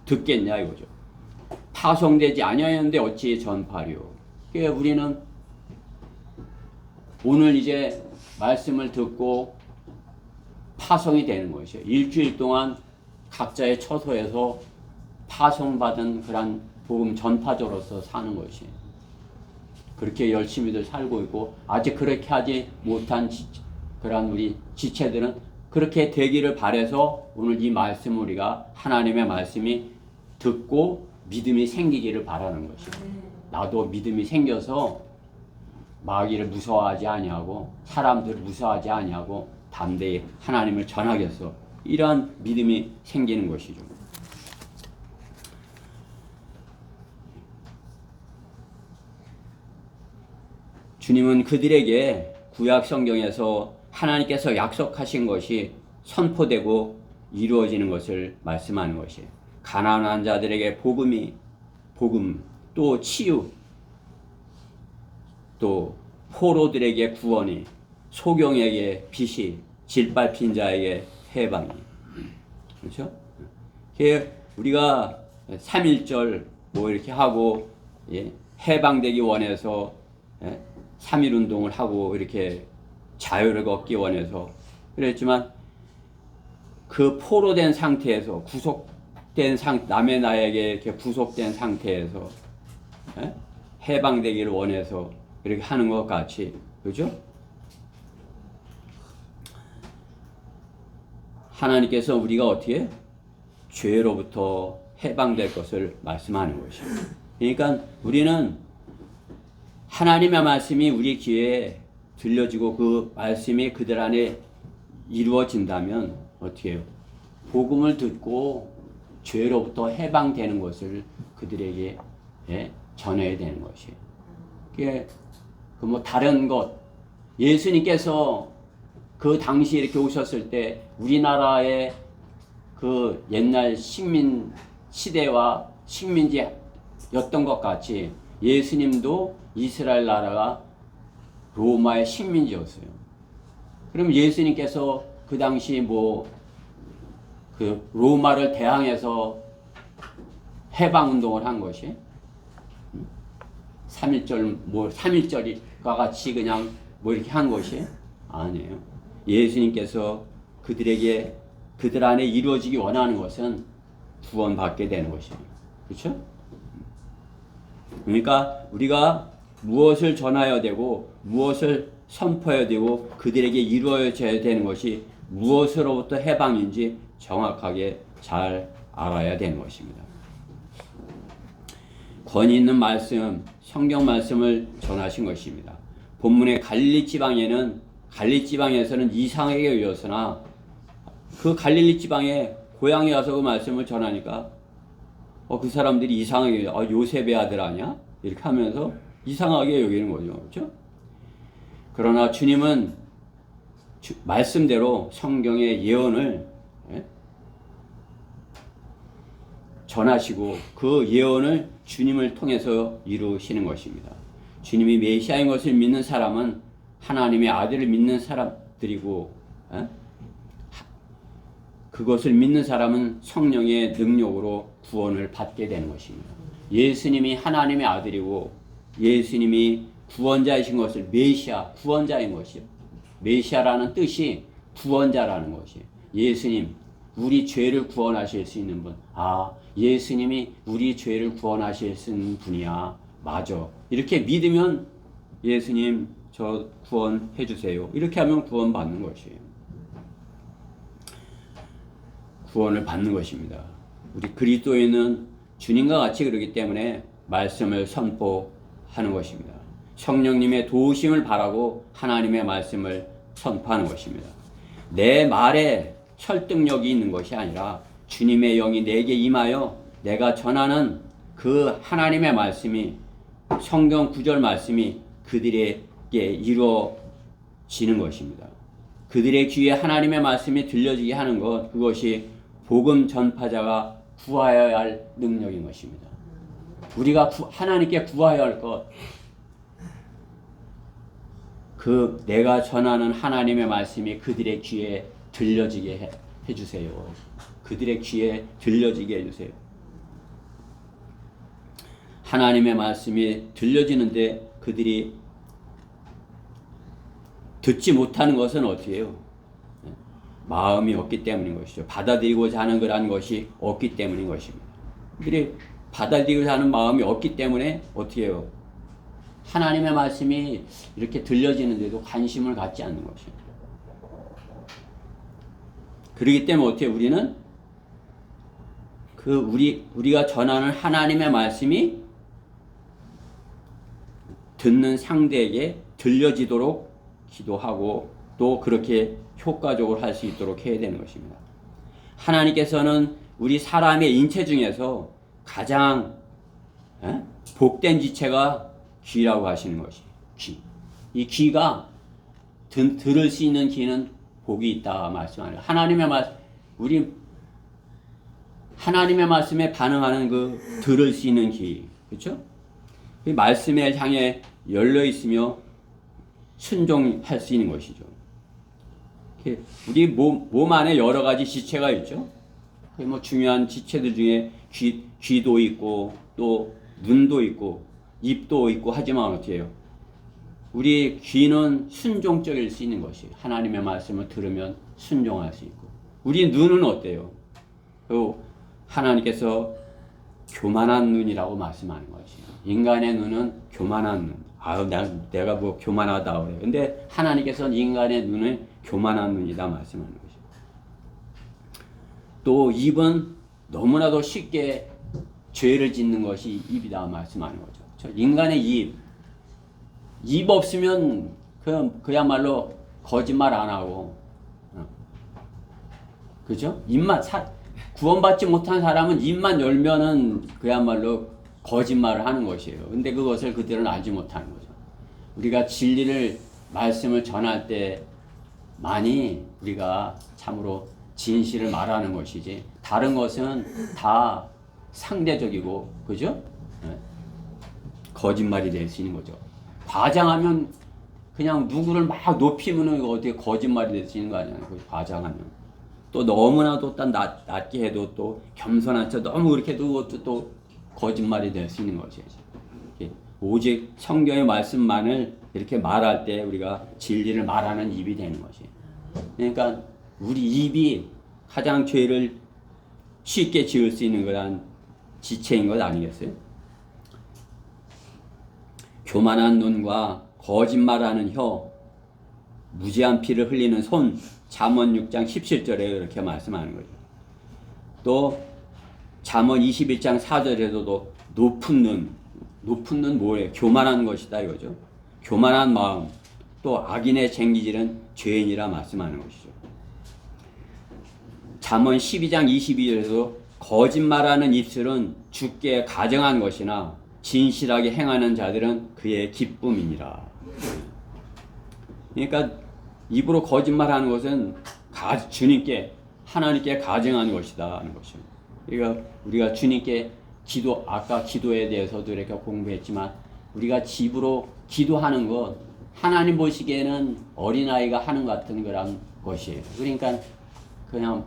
듣겠냐 이거죠. 파송되지 아니하였는데 어찌 전파리요. 우리는 오늘 이제 말씀을 듣고 파송이 되는 것이에요. 일주일 동안 각자의 처소에서 파송받은 그런 복음 전파자로서 사는 것이에요. 그렇게 열심히들 살고 있고, 아직 그렇게 하지 못한 그런 우리 지체들은 그렇게 되기를 바라서 오늘 이 말씀 우리가 하나님의 말씀이 듣고 믿음이 생기기를 바라는 것이에요. 나도 믿음이 생겨서 마귀를 무서워하지 아니하고 사람들을 무서워하지 아니하고 담대히 하나님을 전하겠어. 이러한 믿음이 생기는 것이죠. 주님은 그들에게 구약 성경에서 하나님께서 약속하신 것이 선포되고 이루어지는 것을 말씀하는 것이에요. 가난한 자들에게 복음, 또 치유, 또 포로들에게 구원이, 소경에게 빛이, 질밟힌 자에게 해방이. 그렇죠? 우리가 3.1절 뭐 이렇게 하고, 해방되기 원해서 3.1 운동을 하고 이렇게 자유를 얻기 원해서 그랬지만, 그 포로된 상태에서 남의 나에게 이렇게 구속된 상태에서 해방되기를 원해서 이렇게 하는 것 같이, 그죠? 하나님께서 우리가 어떻게 죄로부터 해방될 것을 말씀하는 것이에요. 그러니까 우리는 하나님의 말씀이 우리 귀에 들려지고 그 말씀이 그들 안에 이루어진다면 어떻게 해요? 복음을 듣고 죄로부터 해방되는 것을 그들에게 전해야 되는 것이에요. 그게 뭐 다른 것, 예수님께서 그 당시 이렇게 오셨을 때 우리나라의 그 옛날 식민 시대와 식민지였던 것 같이 예수님도 이스라엘 나라가 로마의 식민지였어요. 그럼 예수님께서 그 당시 그 로마를 대항해서 해방 운동을 한 것이 3.1절과 같이 그냥 이렇게 한 것이 아니에요. 예수님께서 그들 안에 이루어지기 원하는 것은 구원받게 되는 것이에요. 그렇죠? 그러니까 우리가 무엇을 전하여야 되고 무엇을 선포해야 되고 그들에게 이루어져야 되는 것이 무엇으로부터 해방인지 정확하게 잘 알아야 되는 것입니다. 권위 있는 말씀, 성경 말씀을 전하신 것입니다. 본문의 갈릴리 지방에서는 이상하게 여겼으나 그 갈릴리 지방에 고향에 와서 그 말씀을 전하니까 그 사람들이 이상하게 요셉의 아들 아니야? 이렇게 하면서 이상하게 여기는 거죠. 그렇죠? 그러나 주님은 말씀대로 성경의 예언을 전하시고 그 예언을 주님을 통해서 이루시는 것입니다. 주님이 메시아인 것을 믿는 사람은 하나님의 아들을 믿는 사람들이고 그것을 믿는 사람은 성령의 능력으로 구원을 받게 되는 것입니다. 예수님이 하나님의 아들이고 예수님이 구원자이신 것을 메시아, 구원자인 것이요. 메시아라는 뜻이 구원자라는 것이에요. 예수님, 우리 죄를 구원하실 수 있는 분. 예수님이 우리 죄를 구원하실 수 있는 분이야. 맞아. 이렇게 믿으면 예수님 저 구원해 주세요. 이렇게 하면 구원받는 것이에요. 구원을 받는 것입니다. 우리 그리스도인은 주님과 같이 그러기 때문에 말씀을 선포하는 것입니다. 성령님의 도우심을 바라고 하나님의 말씀을 선포하는 것입니다. 내 말에 설득력이 있는 것이 아니라 주님의 영이 내게 임하여 내가 전하는 그 하나님의 말씀이 성경 구절 말씀이 그들에게 이루어지는 것입니다. 그들의 귀에 하나님의 말씀이 들려지게 하는 것, 그것이 복음 전파자가 구하여야 할 능력인 것입니다. 우리가 하나님께 구하여야 할 것, 내가 전하는 하나님의 말씀이 그들의 귀에 들려지게 해주세요. 그들의 귀에 들려지게 해주세요. 하나님의 말씀이 들려지는데 그들이 듣지 못하는 것은 어떻게 해요? 마음이 없기 때문인 것이죠. 받아들이고자 하는 그러한 것이 없기 때문인 것입니다. 그들이 받아들이고자 하는 마음이 없기 때문에 어떻게 해요? 하나님의 말씀이 이렇게 들려지는데도 관심을 갖지 않는 것입니다. 그렇기 때문에 어떻게 우리는 우리가 전하는 하나님의 말씀이 듣는 상대에게 들려지도록 기도하고 또 그렇게 효과적으로 할 수 있도록 해야 되는 것입니다. 하나님께서는 우리 사람의 인체 중에서 가장 복된 지체가 귀라고 하시는 것이 귀. 이 귀가 들을 수 있는 귀는 복이 있다 말씀하네요. 우리 하나님의 말씀에 반응하는 들을 수 있는 귀, 그렇죠? 그 말씀에 향해 열려 있으며 순종할 수 있는 것이죠. 우리 몸 안에 여러 가지 지체가 있죠. 중요한 지체들 중에 귀도 있고 또 눈도 있고 입도 있고 하지만 어떻게 해요? 우리 귀는 순종적일 수 있는 것이 하나님의 말씀을 들으면 순종할 수 있고 우리 눈은 어때요? 하나님께서 교만한 눈이라고 말씀하는 것이 인간의 눈은 교만한 눈. 내가 교만하다 그래. 근데 하나님께서는 인간의 눈을 교만한 눈이다 말씀하는 것이죠. 또 입은 너무나도 쉽게 죄를 짓는 것이 입이다 말씀하는 거죠. 인간의 입 없으면 그야말로 거짓말 안 하고, 그죠? 구원받지 못한 사람은 입만 열면은 그야말로 거짓말을 하는 것이에요. 근데 그것을 그들은 알지 못하는 거죠. 우리가 진리를, 말씀을 전할 때 많이 우리가 참으로 진실을 말하는 것이지, 다른 것은 다 상대적이고, 그죠? 거짓말이 될 수 있는 거죠. 과장하면 그냥 누구를 막 높이면 어떻게 거짓말이 될 수 있는 거 아니에요. 과장하면. 또 너무나도 딱 낮게 해도 또 겸손한 척 너무 그렇게 해도 그것도 또 거짓말이 될 수 있는 것이죠. 오직 성경의 말씀만을 이렇게 말할 때 우리가 진리를 말하는 입이 되는 것이에요. 그러니까 우리 입이 가장 죄를 쉽게 지을 수 있는 그런 지체인 것 아니겠어요? 교만한 눈과 거짓말하는 혀, 무지한 피를 흘리는 손, 잠언 6장 17절에 이렇게 말씀하는 거죠. 또 잠언 21장 4절에서도 높은 눈 뭐예요? 교만한 것이다 이거죠. 교만한 마음, 또 악인의 쟁기질은 죄인이라 말씀하는 것이죠. 잠언 12장 22절에서 거짓말하는 입술은 주께 가정한 것이나 진실하게 행하는 자들은 그의 기쁨이니라. 그러니까 입으로 거짓말하는 것은 주님께, 하나님께 가정하는 것이다 하는 것이죠. 그러니까 우리가 주님께 아까 기도에 대해서도 이렇게 공부했지만, 우리가 집으로 기도하는 것, 하나님 보시기에는 어린아이가 하는 것 같은 그런 것이에요. 그러니까 그냥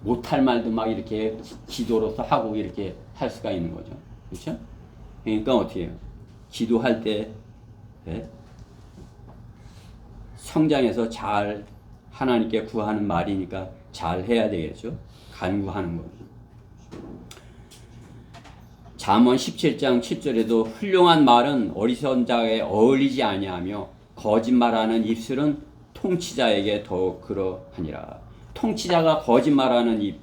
못할 말도 막 이렇게 기도로서 하고 이렇게 할 수가 있는 거죠. 그렇죠? 그러니까 어떻게 해요? 기도할 때 성장해서 잘 하나님께 구하는 말이니까 잘 해야 되겠죠. 간구하는 거. 잠언 17장 7절에도 훌륭한 말은 어리석은 자에게 어울리지 아니하며 거짓말하는 입술은 통치자에게 더욱 그러하니라. 통치자가 거짓말하는 입,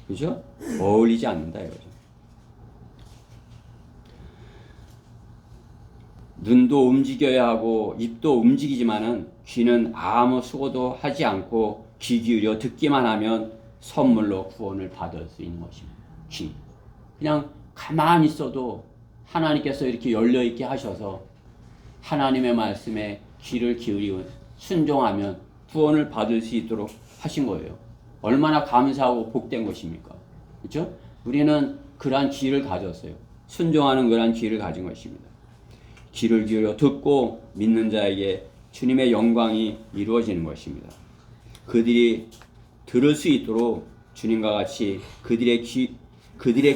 그죠? 어울리지 않는다 이거죠. 눈도 움직여야 하고 입도 움직이지만은 귀는 아무 수고도 하지 않고 귀 기울여 듣기만 하면 선물로 구원을 받을 수 있는 것입니다. 귀. 그냥 가만히 있어도 하나님께서 이렇게 열려있게 하셔서 하나님의 말씀에 귀를 기울이고 순종하면 구원을 받을 수 있도록 하신 거예요. 얼마나 감사하고 복된 것입니까? 그렇죠? 우리는 그러한 귀를 가졌어요. 순종하는 그러한 귀를 가진 것입니다. 귀를 기울여 듣고 믿는 자에게 주님의 영광이 이루어지는 것입니다. 그들이 들을 수 있도록 주님과 같이 그들의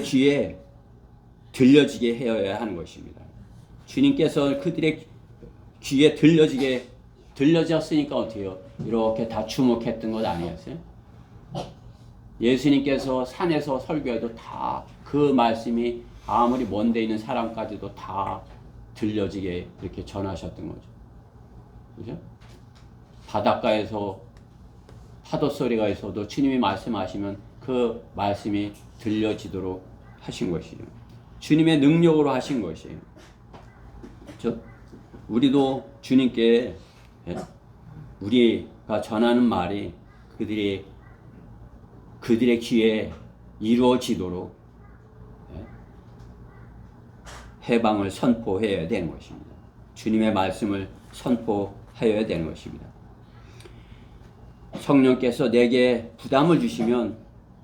귀에 들려지게 해야 하는 것입니다. 주님께서 그들의 귀에 들려졌으니까 어떻게 해요? 이렇게 다 주목했던 것 아니었어요? 예수님께서 산에서 설교해도 다 그 말씀이 아무리 먼데 있는 사람까지도 다 들려지게 이렇게 전하셨던 거죠. 그죠? 바닷가에서 파도 소리가 있어도 주님이 말씀하시면 그 말씀이 들려지도록 하신 것이죠. 주님의 능력으로 하신 것이에요. 그렇죠? 우리도 주님께 우리가 전하는 말이 그들의 귀에 이루어지도록 해방을 선포해야 되는 것입니다. 주님의 말씀을 선포하여야 되는 것입니다. 성령께서 내게 부담을 주시면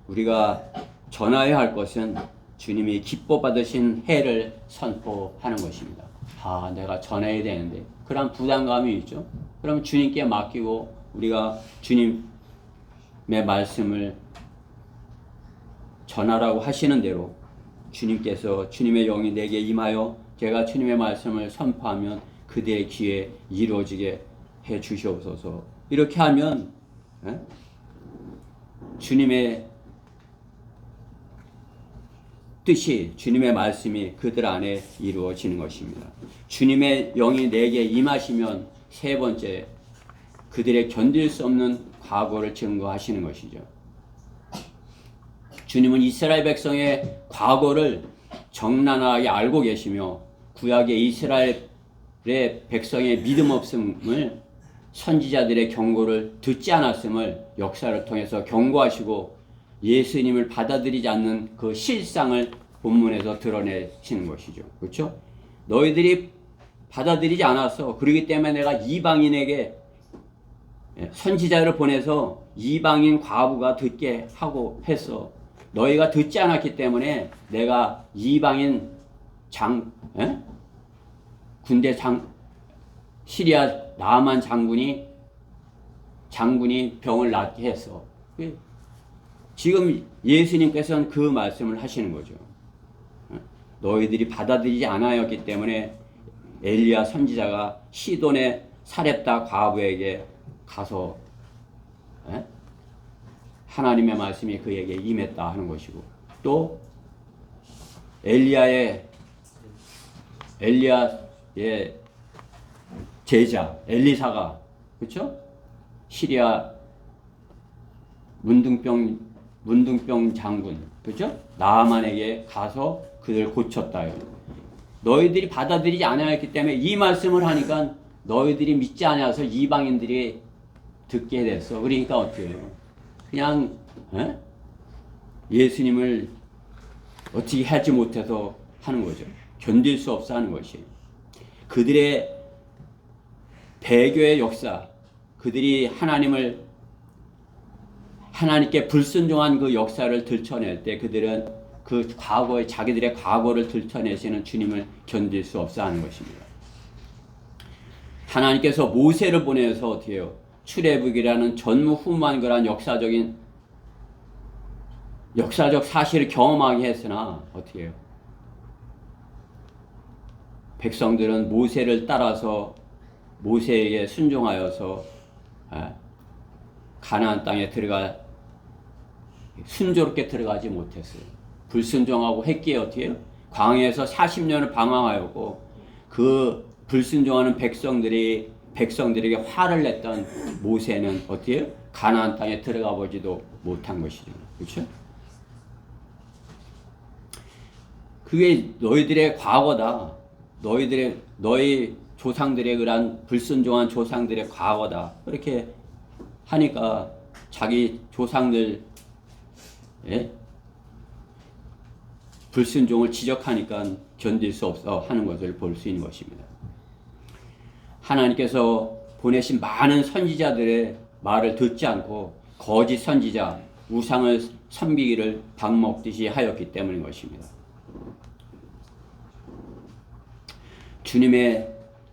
우리가 전하여야 할 것은 주님이 기뻐 받으신 해를 선포하는 것입니다. 내가 전해야 되는데 그런 부담감이 있죠. 그럼 주님께 맡기고 우리가 주님의 말씀을 전하라고 하시는 대로 주님께서 주님의 영이 내게 임하여 제가 주님의 말씀을 선포하면 그들의 귀에 이루어지게 해 주시옵소서. 이렇게 하면 주님의 뜻이, 주님의 말씀이 그들 안에 이루어지는 것입니다. 주님의 영이 내게 임하시면 세 번째, 그들의 견딜 수 없는 과거를 증거하시는 것이죠. 주님은 이스라엘 백성의 과거를 적나라하게 알고 계시며 구약의 이스라엘의 백성의 믿음 없음을 선지자들의 경고를 듣지 않았음을 역사를 통해서 경고하시고 예수님을 받아들이지 않는 그 실상을 본문에서 드러내시는 것이죠. 그렇죠? 너희들이 받아들이지 않았어. 그렇기 때문에 내가 이방인에게 선지자를 보내서 이방인 과부가 듣게 하고 했어. 너희가 듣지 않았기 때문에 내가 이방인 군대 시리아 나만 장군이 병을 낫게 했어. 지금 예수님께서는 그 말씀을 하시는 거죠. 너희들이 받아들이지 않았기 때문에 엘리야 선지자가 시돈의 사렙다 과부에게 가서 하나님의 말씀이 그에게 임했다 하는 것이고, 또 엘리야의 제자 엘리사가, 그렇죠? 시리아 문둥병 장군, 그렇죠? 나아만에게 가서 그들 고쳤다요. 너희들이 받아들이지 않았기 때문에 이 말씀을 하니까 너희들이 믿지 않아서 이방인들이 듣게 됐어. 그러니까 어떻게 해요? 그냥 예수님을 어떻게 하지 못해서 하는 거죠. 견딜 수 없어 하는 것이에요. 그들의 배교의 역사, 그들이 하나님께 불순종한 그 역사를 들춰낼 때 그들은 그 과거의 자기들의 과거를 들춰내시는 주님을 견딜 수 없어 하는 것입니다. 하나님께서 모세를 보내서 어떻게 해요? 출애굽이라는 전무후무한 그런 역사적 사실을 경험하게 했으나 어떻게 해요? 백성들은 모세를 따라서 모세에게 순종하여서 가나안 땅에 순조롭게 들어가지 못했어요. 불순종하고 했기에 어떻게 해요? 광야에서 40년을 방황하였고 그 불순종하는 백성들에게 화를 냈던 모세는 어떻게 해요? 가나안 땅에 들어가 보지도 못한 것이죠. 그렇죠? 그게 너희들의 과거다. 너희 조상들의 그런 불순종한 조상들의 과거다. 그렇게 하니까 자기 조상들 불순종을 지적하니까 견딜 수 없어 하는 것을 볼 수 있는 것입니다. 하나님께서 보내신 많은 선지자들의 말을 듣지 않고 거짓 선지자, 우상을 섬기기를 방먹듯이 하였기 때문인 것입니다.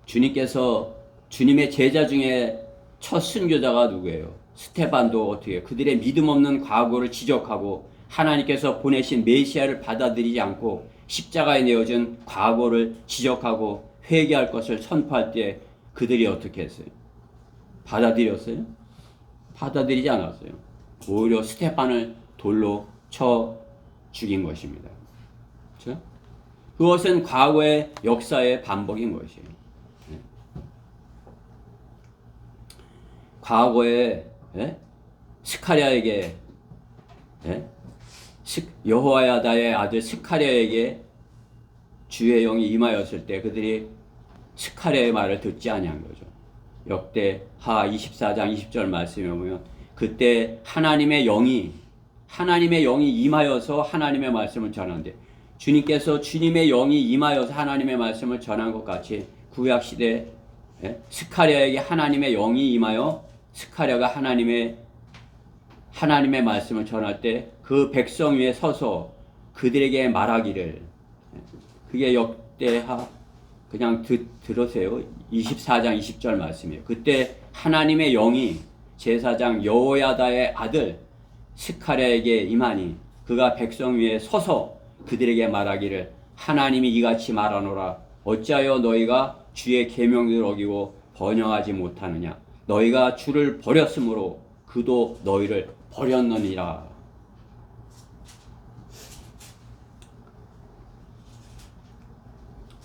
주님께서 주님의 제자 중에 첫 순교자가 누구예요? 스테반도 어떻게 그들의 믿음 없는 과거를 지적하고 하나님께서 보내신 메시아를 받아들이지 않고 십자가에 내어진 과거를 지적하고 회개할 것을 선포할 때 그들이 어떻게 했어요? 받아들였어요? 받아들이지 않았어요. 오히려 스테반을 돌로 쳐 죽인 것입니다. 그렇죠? 그것은 과거의 역사의 반복인 것이에요. 과거에 스가랴에게 여호야다의 아들 스가랴에게 주의 영이 임하였을 때 그들이 스가랴의 말을 듣지 아니한 거죠. 역대하 24장 20절 말씀에 보면 그때 하나님의 영이 임하여서 하나님의 말씀을 전하는데 주님께서 주님의 영이 임하여서 하나님의 말씀을 전한 것 같이 구약 시대 스가랴에게 하나님의 영이 임하여 스가랴가 하나님의 말씀을 전할 때 그 백성 위에 서서 그들에게 말하기를, 그게 역대하 그냥 들으세요. 24장 20절 말씀이에요. 그때 하나님의 영이 제사장 여호야다의 아들 스가랴에게 임하니 그가 백성 위에 서서 그들에게 말하기를 하나님이 이같이 말하노라. 어찌하여 너희가 주의 계명들을 어기고 번영하지 못하느냐. 너희가 주를 버렸으므로 그도 너희를 버렸느니라.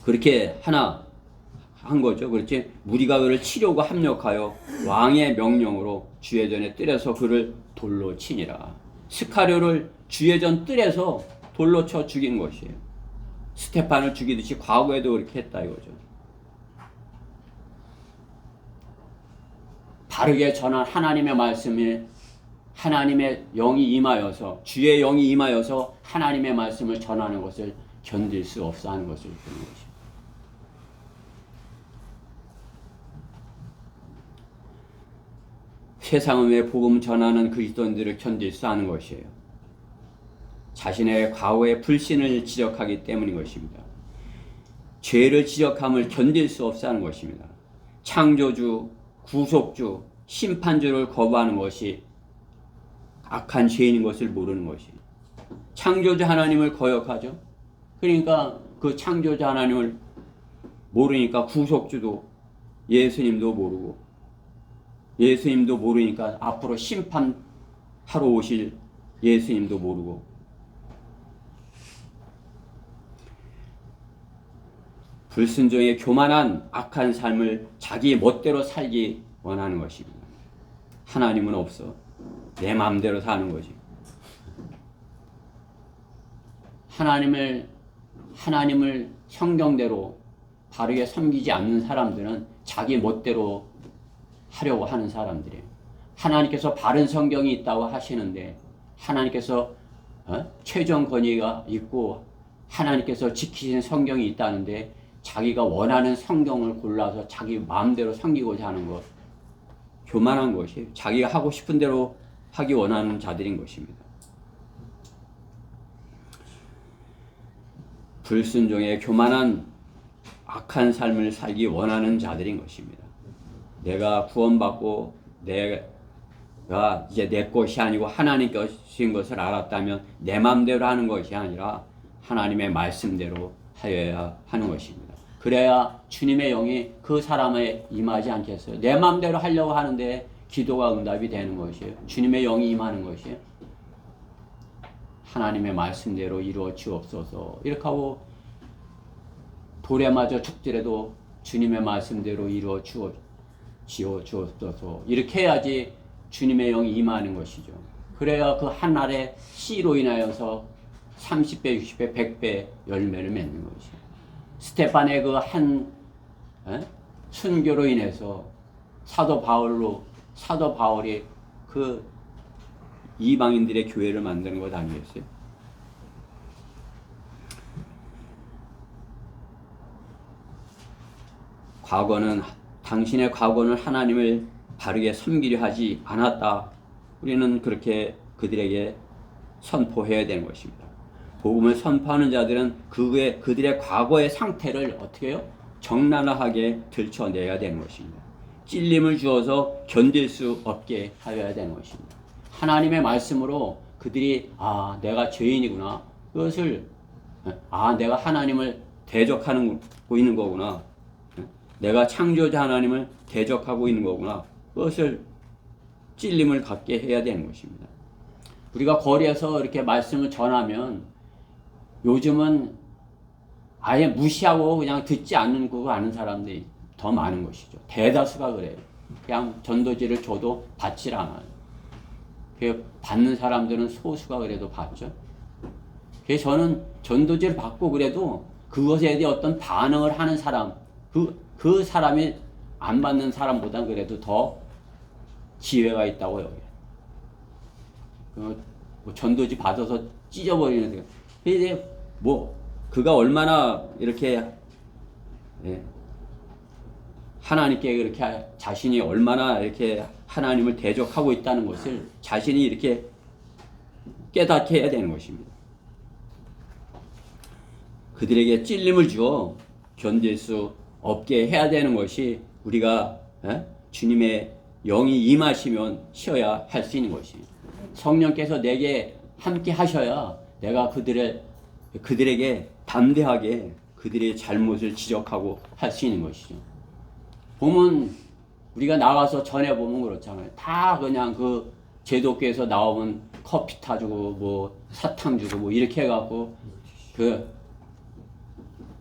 그렇게 한 거죠. 그렇지? 무리가 그를 치려고 합력하여 왕의 명령으로 주회전에 뜰에서 그를 돌로 치니라. 스가랴를 주회전 뜰에서 돌로 쳐 죽인 것이에요. 스테판을 죽이듯이 과거에도 그렇게 했다 이거죠. 바르게 전한 하나님의 말씀이 하나님의 영이 임하여서 주의 영이 임하여서 하나님의 말씀을 전하는 것을 견딜 수 없어 하는 것을 보는 것입니다. 세상은 왜 복음 전하는 그리스도인들을 견딜 수 없는 것이에요. 자신의 과거의 불신을 지적하기 때문인 것입니다. 죄를 지적함을 견딜 수 없어 하는 것입니다. 창조주, 구속주, 심판주를 거부하는 것이 악한 죄인인 것을 모르는 것이. 창조주 하나님을 거역하죠. 그러니까 그 창조주 하나님을 모르니까 구속주도 예수님도 모르고, 예수님도 모르니까 앞으로 심판하러 오실 예수님도 모르고, 불순종의 교만한 악한 삶을 자기 멋대로 살기 원하는 것입니다. 하나님은 없어. 내 마음대로 사는 거지. 하나님을 성경대로 바르게 섬기지 않는 사람들은 자기 멋대로 하려고 하는 사람들이에요. 하나님께서 바른 성경이 있다고 하시는데 하나님께서 최종 권위가 있고 하나님께서 지키신 성경이 있다는데 자기가 원하는 성경을 골라서 자기 마음대로 섬기고자 하는 것, 교만한 것이 자기가 하고 싶은 대로 하기 원하는 자들인 것입니다. 불순종의 교만한 악한 삶을 살기 원하는 자들인 것입니다. 내가 구원받고 내가 이제 내 것이 아니고 하나님 것인 것을 알았다면 내 마음대로 하는 것이 아니라 하나님의 말씀대로 하여야 하는 것입니다. 그래야 주님의 영이 그 사람에 임하지 않겠어요. 내 마음대로 하려고 하는데 기도가 응답이 되는 것이에요. 주님의 영이 임하는 것이에요. 하나님의 말씀대로 이루어 주옵소서. 이렇게 하고 돌에 맞아 죽더라도 주님의 말씀대로 이루어 주옵소서. 이렇게 해야지 주님의 영이 임하는 것이죠. 그래야 그 한 알의 씨로 인하여서 30배, 60배, 100배 열매를 맺는 것이죠. 스테판의 그 한 순교로 인해서 사도 바울이 그 이방인들의 교회를 만드는 것 아니겠어요? 당신의 과거는 하나님을 바르게 섬기려 하지 않았다. 우리는 그렇게 그들에게 선포해야 되는 것입니다. 복음을 선포하는 자들은 그들의 과거의 상태를 어떻게 해요? 적나라하게 들춰내야 되는 것입니다. 찔림을 주어서 견딜 수 없게 하여야 되는 것입니다. 하나님의 말씀으로 그들이 내가 죄인이구나. 그것을 내가 하나님을 대적하고 있는 거구나. 내가 창조자 하나님을 대적하고 있는 거구나. 그것을 찔림을 갖게 해야 되는 것입니다. 우리가 거리에서 이렇게 말씀을 전하면 요즘은 아예 무시하고 그냥 듣지 않는 거 아는 사람들이 더 많은 것이죠. 대다수가 그래요. 그냥 전도지를 줘도 받질 않아요. 받는 사람들은 소수가 그래도 받죠. 그래서 저는 전도지를 받고 그래도 그것에 대해 어떤 반응을 하는 사람, 그 사람이 안 받는 사람보다 그래도 더 지혜가 있다고 여겨요. 전도지 받아서 찢어버리는 데. 이제 그가 얼마나 이렇게 하나님께 그렇게 자신이 얼마나 이렇게 하나님을 대적하고 있다는 것을 자신이 이렇게 깨닫게 해야 되는 것입니다. 그들에게 찔림을 주어 견딜 수 없게 해야 되는 것이 우리가 주님의 영이 임하시면 쉬어야 할 수 있는 것입니다. 성령께서 내게 함께 하셔야 내가 그들에게 담대하게 그들의 잘못을 지적하고 할 수 있는 것이죠. 보면 우리가 나가서 전해보면 그렇잖아요. 다 그냥 그 제독교에서 나오면 커피 타주고 사탕 주고 이렇게 해갖고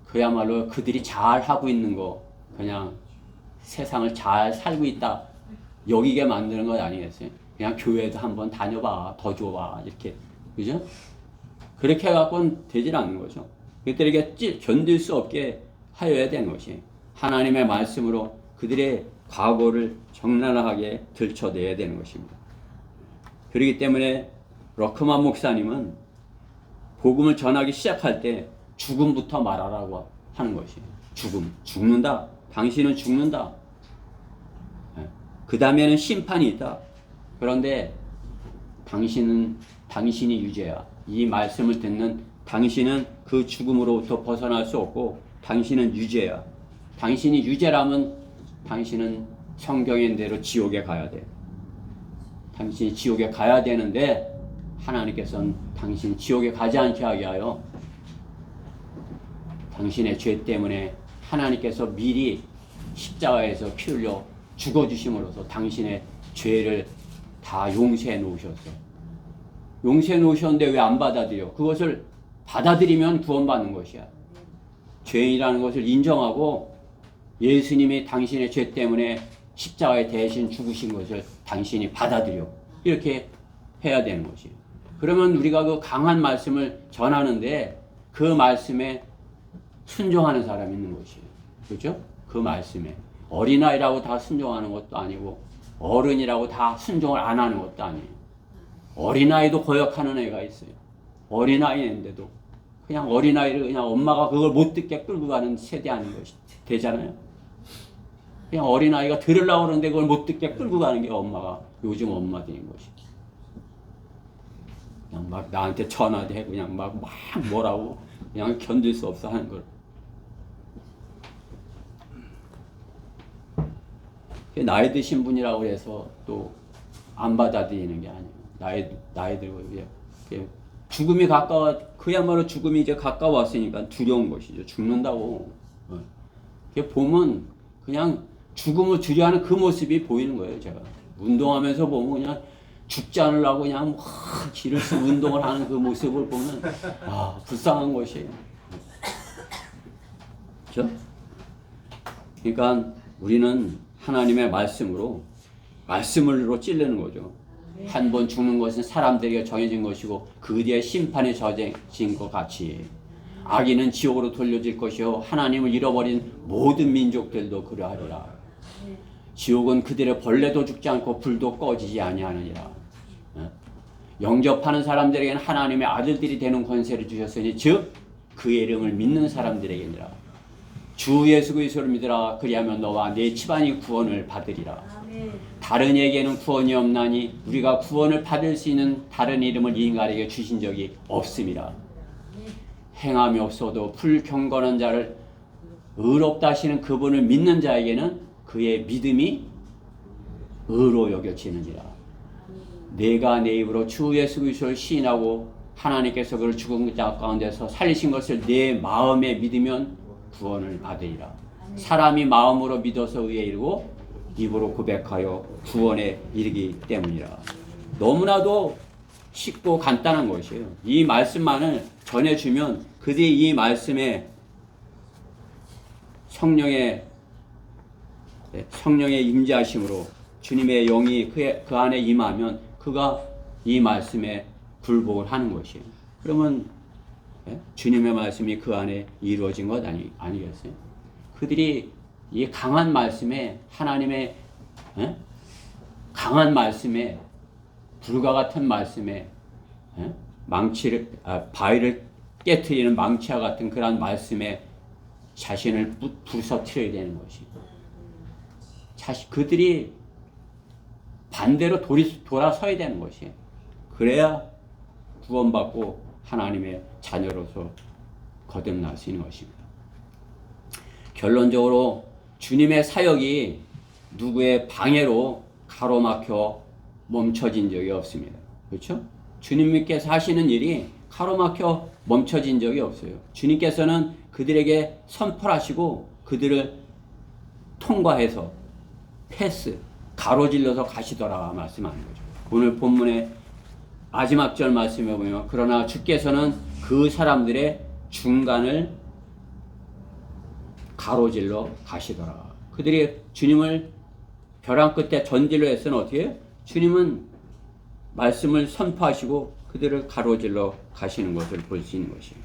그야말로 그들이 잘 하고 있는 거, 그냥 세상을 잘 살고 있다 여기게 만드는 것 아니겠어요? 그냥 교회도 한번 다녀봐, 더 줘봐, 이렇게. 그죠? 그렇게 해갖고는 되질 않는 거죠. 그들에게 견딜 수 없게 하여야 되는 것이 하나님의 말씀으로 그들의 과거를 적나라하게 들춰내야 되는 것입니다. 그렇기 때문에 러크만 목사님은 복음을 전하기 시작할 때 죽음부터 말하라고 하는 것이에요. 죽는다. 당신은 죽는다. 그 다음에는 심판이 있다. 그런데 당신이 유죄야. 이 말씀을 듣는 당신은 그 죽음으로부터 벗어날 수 없고 당신은 유죄야. 당신이 유죄라면 당신은 성경인 대로 지옥에 가야 돼. 당신이 지옥에 가야 되는데 하나님께서는 당신 지옥에 가지 않게 하게 하여 당신의 죄 때문에 하나님께서 미리 십자가에서 피 흘려 죽어주심으로써 당신의 죄를 다 용서해 놓으셨어. 용서해 놓으셨는데 왜 안 받아들여? 그것을 받아들이면 구원받는 것이야. 죄인이라는 것을 인정하고 예수님이 당신의 죄 때문에 십자가에 대신 죽으신 것을 당신이 받아들여. 이렇게 해야 되는 것이에요. 그러면 우리가 그 강한 말씀을 전하는데 그 말씀에 순종하는 사람이 있는 것이에요. 그렇죠? 그 말씀에. 어린아이라고 다 순종하는 것도 아니고 어른이라고 다 순종을 안 하는 것도 아니에요. 어린아이도 거역하는 애가 있어요. 어린아이인데도 그냥 어린아이를 그냥 엄마가 그걸 못 듣게 끌고 가는 세대 아닌 것이 되잖아요. 그냥 어린아이가 들으려고 그러는데 그걸 못 듣게 끌고 가는 게 엄마가 요즘 엄마들인 것이. 그냥 막 나한테 전화대고 그냥 막 뭐라고 그냥 견딜 수 없어 하는 걸. 나이 드신 분이라고 해서 또 안 받아들이는 게 아니에요. 나이 들고 죽음이 그야말로 죽음이 이제 가까웠으니까 두려운 것이죠. 죽는다고. 보면 그냥 죽음을 두려워하는 그 모습이 보이는 거예요. 제가 운동하면서 보면 그냥 죽지 않으려고 그냥 기를 쓰고 운동을 하는 그 모습을 보면 불쌍한 것이에요. 그렇죠? 그러니까 우리는 하나님의 말씀으로 찔르는 거죠. 한 번 죽는 것은 사람들에게 정해진 것이고 그 뒤에 심판에 정해진 것 같이 악인은 지옥으로 돌려질 것이요 하나님을 잃어버린 모든 민족들도 그러하리라. 지옥은 그들의 벌레도 죽지 않고 불도 꺼지지 아니하느니라. 영접하는 사람들에게는 하나님의 아들들이 되는 권세를 주셨으니 즉 그의 이름을 믿는 사람들에게니라. 주 예수 그리스도를 믿으라. 그리하면 너와 네 집안이 구원을 받으리라. 다른 에게는 구원이 없나니 우리가 구원을 받을 수 있는 다른 이름을 인간에게 주신 적이 없음이라. 행함이 없어도 불경건한 자를 의롭다 하시는 그분을 믿는 자에게는 그의 믿음이 의로 여겨지느니라. 내가 내 입으로 주 예수 그리스도를 시인하고 하나님께서 그를 죽은 자 가운데서 살리신 것을 내 마음에 믿으면 구원을 받으리라. 사람이 마음으로 믿어서 의에 이르고 입으로 고백하여 구원에 이르기 때문이라. 너무나도 쉽고 간단한 것이에요. 이 말씀만을 전해주면 그들이 이 말씀에 성령의 임재하심으로 주님의 영이 그 안에 임하면 그가 이 말씀에 굴복을 하는 것이에요. 그러면 주님의 말씀이 그 안에 이루어진 것 아니겠어요? 그들이 이 강한 말씀에 하나님의 강한 말씀에 불과 같은 말씀에 바위를 깨트리는 망치와 같은 그런 말씀에 자신을 부서뜨려야 되는 것이. 그들이 반대로 돌아서야 되는 것이. 그래야 구원받고 하나님의 자녀로서 거듭날 수 있는 것입니다. 결론적으로 주님의 사역이 누구의 방해로 가로막혀 멈춰진 적이 없습니다. 그렇죠? 주님께서 하시는 일이 가로막혀 멈춰진 적이 없어요. 주님께서는 그들에게 선포하시고 그들을 통과해서 가로질러서 가시더라 말씀하는 거죠. 오늘 본문의 마지막 절 말씀에 보면 그러나 주께서는 그 사람들의 중간을 가로질러 가시더라. 그들이 주님을 벼랑 끝에 전질로 해서는 어떻게 해요? 주님은 말씀을 선포하시고 그들을 가로질러 가시는 것을 볼 수 있는 것이에요.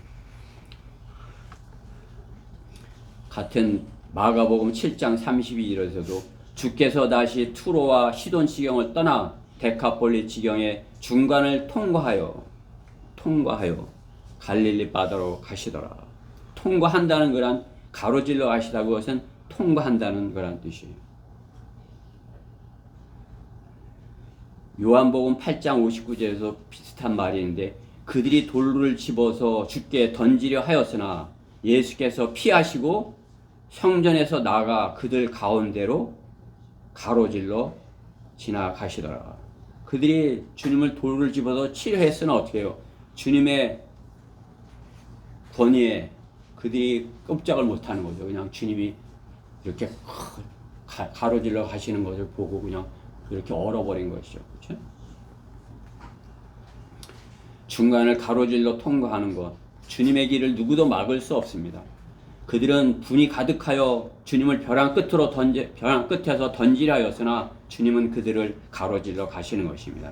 같은 마가복음 7장 32절에서도 주께서 다시 투로와 시돈 지경을 떠나 데카폴리 지경의 중간을 통과하여 갈릴리 바다로 가시더라. 통과한다는 거란 가로질러 가시다, 그것은 통과한다는 거란 뜻이에요. 요한복음 8장 59절에서 비슷한 말인데 그들이 돌을 집어서 주께 던지려 하였으나 예수께서 피하시고 성전에서 나가 그들 가운데로 가로질러 지나가시더라. 그들이 주님을 돌을 집어서 치려 했으나 어떻게 해요? 주님의 권위에 그들이 꼼짝을 못하는 거죠. 그냥 주님이 이렇게 가로질러 가시는 것을 보고 그냥 이렇게 얼어버린 것이죠. 그렇죠? 중간을 가로질러 통과하는 것, 주님의 길을 누구도 막을 수 없습니다. 그들은 분이 가득하여 주님을 벼랑 끝에서 던지려 하였으나 주님은 그들을 가로질러 가시는 것입니다.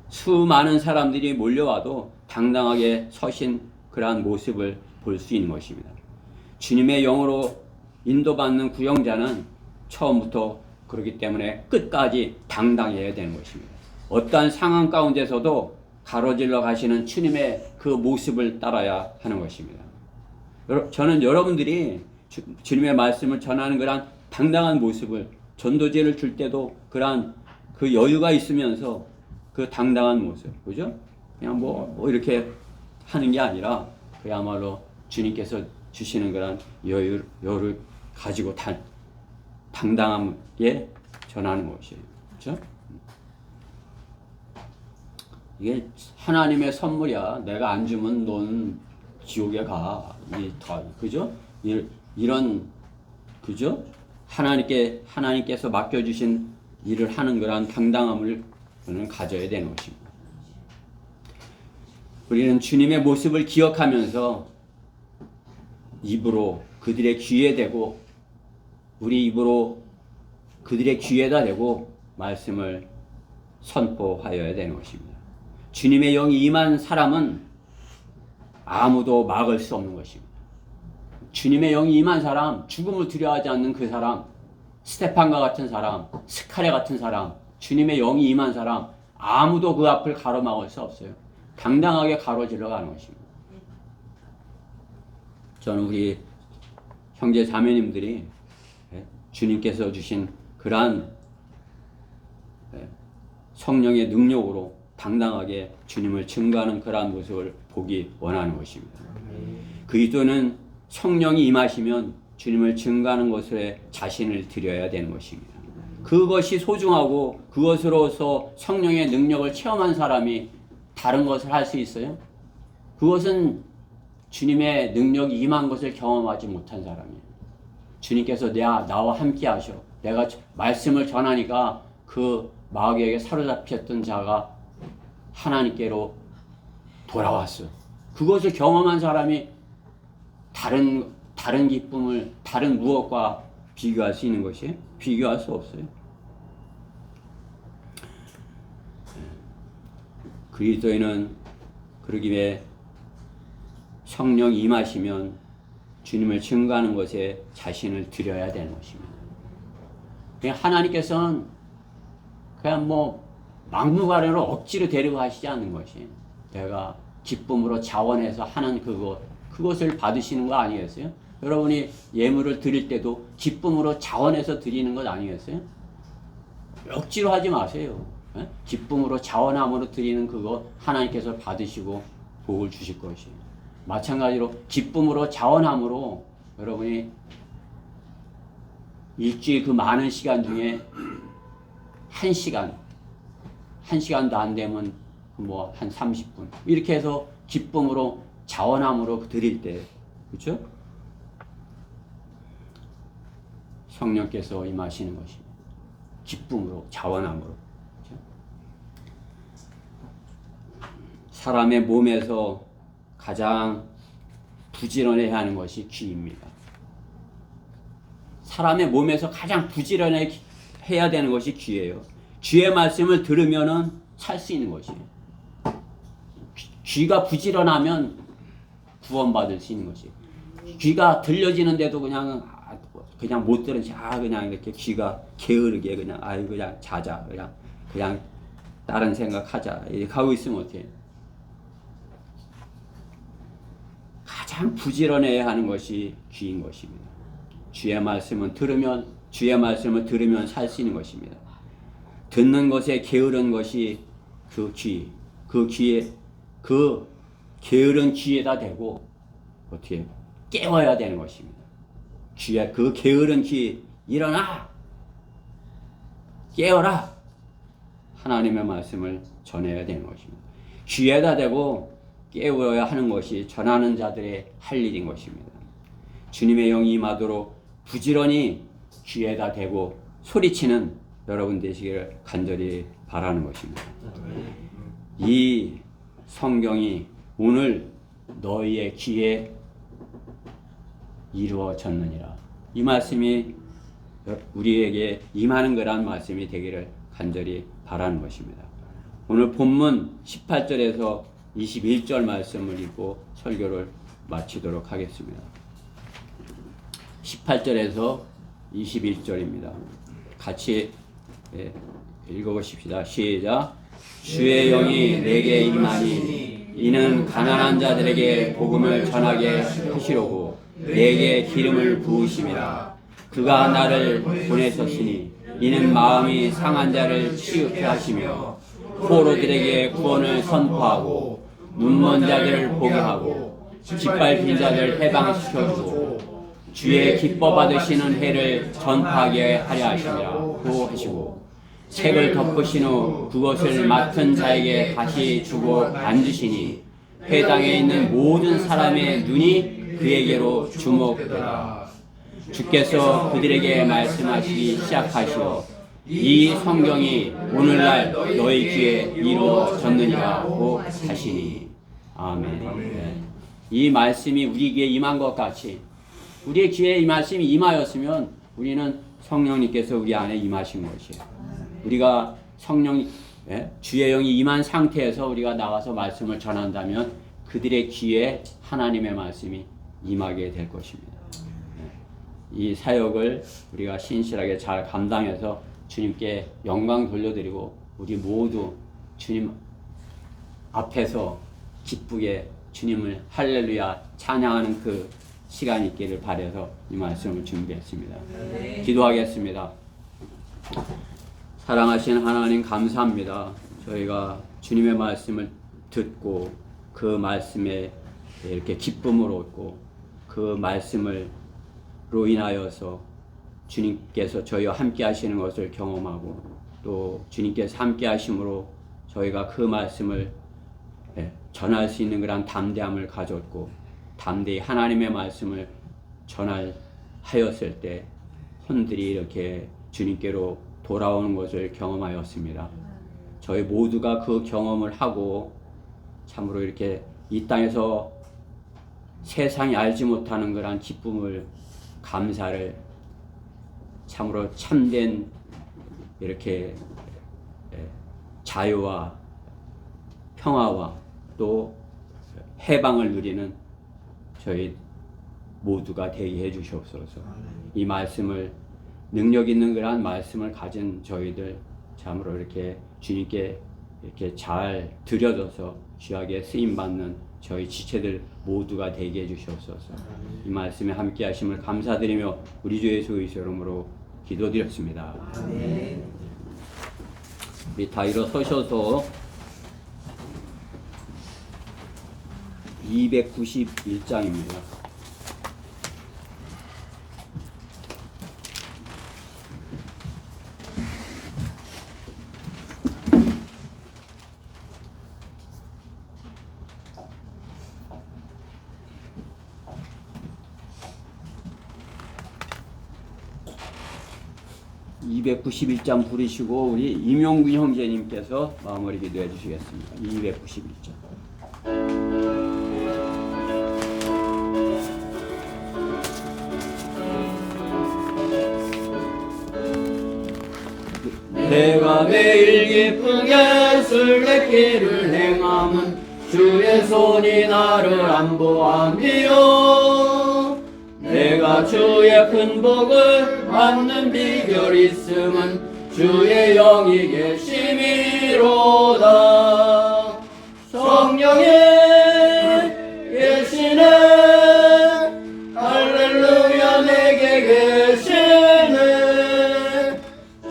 수많은 사람들이 몰려와도 당당하게 서신 그러한 모습을 볼 수 있는 것입니다. 주님의 영으로 인도받는 구영자는 처음부터 그렇기 때문에 끝까지 당당해야 되는 것입니다. 어떠한 상황 가운데서도 가로질러 가시는 주님의 그 모습을 따라야 하는 것입니다. 저는 여러분들이 주님의 말씀을 전하는 그런 당당한 모습을, 전도제를 줄 때도 그런 그 여유가 있으면서 그 당당한 모습, 그죠? 그냥 뭐 이렇게 하는 게 아니라 그야말로 주님께서 주시는 그런 여유를 가지고 당당하게 전하는 것이에요. 그죠? 이게 하나님의 선물이야. 내가 안 주면 넌 지옥에 가. 그죠? 이런, 그죠? 하나님께서 맡겨주신 일을 하는 그런 당당함을 우리는 가져야 되는 것입니다. 우리는 주님의 모습을 기억하면서 입으로 그들의 귀에 대고, 우리 입으로 그들의 귀에다 대고 말씀을 선포하여야 되는 것입니다. 주님의 영이 임한 사람은 아무도 막을 수 없는 것입니다. 주님의 영이 임한 사람, 죽음을 두려워하지 않는 그 사람, 스테판과 같은 사람, 스카랴 같은 사람, 주님의 영이 임한 사람, 아무도 그 앞을 가로막을 수 없어요. 당당하게 가로질러 가는 것입니다. 저는 우리 형제 자매님들이 주님께서 주신 그러한 성령의 능력으로 당당하게 주님을 증거하는 그러한 모습을 보기 원하는 것입니다. 그리스도는 성령이 임하시면 주님을 증거하는 것에 자신을 드려야 되는 것입니다. 그것이 소중하고 그것으로서 성령의 능력을 체험한 사람이 다른 것을 할 수 있어요? 그것은 주님의 능력이 임한 것을 경험하지 못한 사람이에요. 주님께서 나와 함께 하셔. 내가 말씀을 전하니까 그 마귀에게 사로잡혔던 자가 하나님께로 돌아왔어. 그것을 경험한 사람이 다른 기쁨을 다른 무엇과 비교할 수 있는 것이에요? 비교할 수 없어요. 그리스도인은 그러기에 성령이 임하시면 주님을 증거하는 것에 자신을 드려야 되는 것입니다. 그냥 하나님께서는 그냥 막무가내로 억지로 데려가시지 않는 것이, 내가 기쁨으로 자원해서 하는 그것을 받으시는 거 아니겠어요? 여러분이 예물을 드릴 때도 기쁨으로 자원해서 드리는 것 아니겠어요? 억지로 하지 마세요. 기쁨으로 자원함으로 드리는 그거 하나님께서 받으시고 복을 주실 것이에요. 마찬가지로 기쁨으로 자원함으로 여러분이 일주일 그 많은 시간 중에 한 시간도 안 되면 한 30분 이렇게 해서 기쁨으로 자원함으로 드릴 때, 그렇죠? 성령께서 임하시는 것입니다. 기쁨으로 자원함으로. 그렇죠? 사람의 몸에서 가장 부지런해야 하는 것이 귀입니다. 사람의 몸에서 가장 부지런해야 되는 것이 귀예요. 귀의 말씀을 들으면은 살 수 있는 것이에요. 귀가 부지런하면 구원받을 수 있는 것이에요. 귀가 들려지는데도 그냥 못 들은 그냥 이렇게 귀가 게으르게 그냥 자자 그냥 다른 생각하자 이렇게 하고 있으면 어때요? 가장 부지런해야 하는 것이 귀인 것입니다. 주의 말씀을 들으면 살 수 있는 것입니다. 듣는 것에 게으른 것이 그 게으른 귀에다 대고 어떻게 깨워야 되는 것입니다. 그 게으른 귀 일어나 깨어라 하나님의 말씀을 전해야 되는 것입니다. 귀에다 대고 깨워야 하는 것이 전하는 자들의 할 일인 것입니다. 주님의 영이 임하도록 부지런히 귀에다 대고 소리치는 여러분 되시기를 간절히 바라는 것입니다. 이 성경이 오늘 너희의 귀에 이루어졌느니라. 이 말씀이 우리에게 임하는 거란 말씀이 되기를 간절히 바라는 것입니다. 오늘 본문 18절에서 21절 말씀을 읽고 설교를 마치도록 하겠습니다. 18절에서 21절입니다. 같이 읽어보십시다. 시작. 주의 영이 내게 임하니 이는 가난한 자들에게 복음을 전하게 하시려고 내게 기름을 부으심이라. 그가 나를 보내셨으니 이는 마음이 상한 자를 치유케 하시며 포로들에게 구원을 선포하고 눈먼 자들을 보게 하고 짓밟힌 자들 해방시켜주고 주의 기뻐 받으시는 해를 전파하게 하려 하시니라고 하시고 책을 덮으신 후 그것을 맡은 자에게 다시 주고 앉으시니 회당에 있는 모든 사람의 눈이 그에게로 주목되라. 주께서 그들에게 말씀하시기 시작하시어 이 성경이 오늘날 너희 귀에 이루어졌느니라고 하시니. 아멘. 네. 이 말씀이 우리 귀에 임한 것 같이 우리의 귀에 이 말씀이 임하였으면 우리는 성령님께서 우리 안에 임하신 것이에요. 우리가 주의 영이 임한 상태에서 우리가 나가서 말씀을 전한다면 그들의 귀에 하나님의 말씀이 임하게 될 것입니다. 이 사역을 우리가 신실하게 잘 감당해서 주님께 영광 돌려드리고 우리 모두 주님 앞에서 기쁘게 주님을 할렐루야 찬양하는 그 시간이 있기를 바라서 이 말씀을 준비했습니다. 기도하겠습니다. 사랑하신 하나님 감사합니다. 저희가 주님의 말씀을 듣고 그 말씀에 이렇게 기쁨을 얻고 그 말씀으로 인하여서 주님께서 저희와 함께 하시는 것을 경험하고 또 주님께서 함께 하심으로 저희가 그 말씀을 전할 수 있는 그런 담대함을 가졌고 담대히 하나님의 말씀을 전하였을 때 혼들이 이렇게 주님께로 돌아오는 것을 경험하였습니다. 저희 모두가 그 경험을 하고 참으로 이렇게 이 땅에서 세상이 알지 못하는 그런 기쁨을 감사를 참으로 참된 이렇게 자유와 평화와 또 해방을 누리는 저희 모두가 되게 해주시옵소서. 이 말씀을 능력 있는 그러한 말씀을 가진 저희들 참으로 이렇게 주님께 이렇게 잘 드려져서 귀하게 쓰임 받는 저희 지체들 모두가 되게 해주시옵소서. 이 말씀에 함께 하심을 감사드리며 우리 주 예수 그리스도의 이름으로 기도드렸습니다. 우리 다 일어서셔서 291장입니다. (291장) 부르시고 우리 임용근 형제님께서 마무리 기도해 주시겠습니다. 291장. 내가 매일 기쁘게 술래길을 행함은 주의 손이 나를 안보함이요 우리가 주의 큰 복을 받는 비결 있음은 주의 영이 계심이로다. 성령이 계시네 할렐루야 내게 계시네.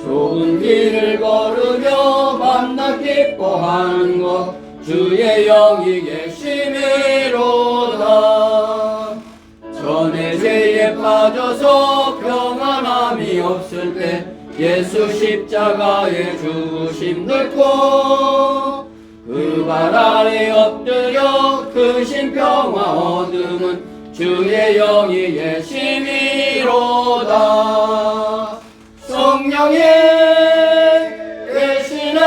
좁은 길을 걸으며 만나 기뻐하는 것 주의 영이 계심이로다. 전에 죄에 빠져서 평안함이 없을 때 예수 십자가에 죽으심 듣고 그 발 아래 엎드려 크신 평화 얻음은 주의 영이 계심이로다. 성령이 계시네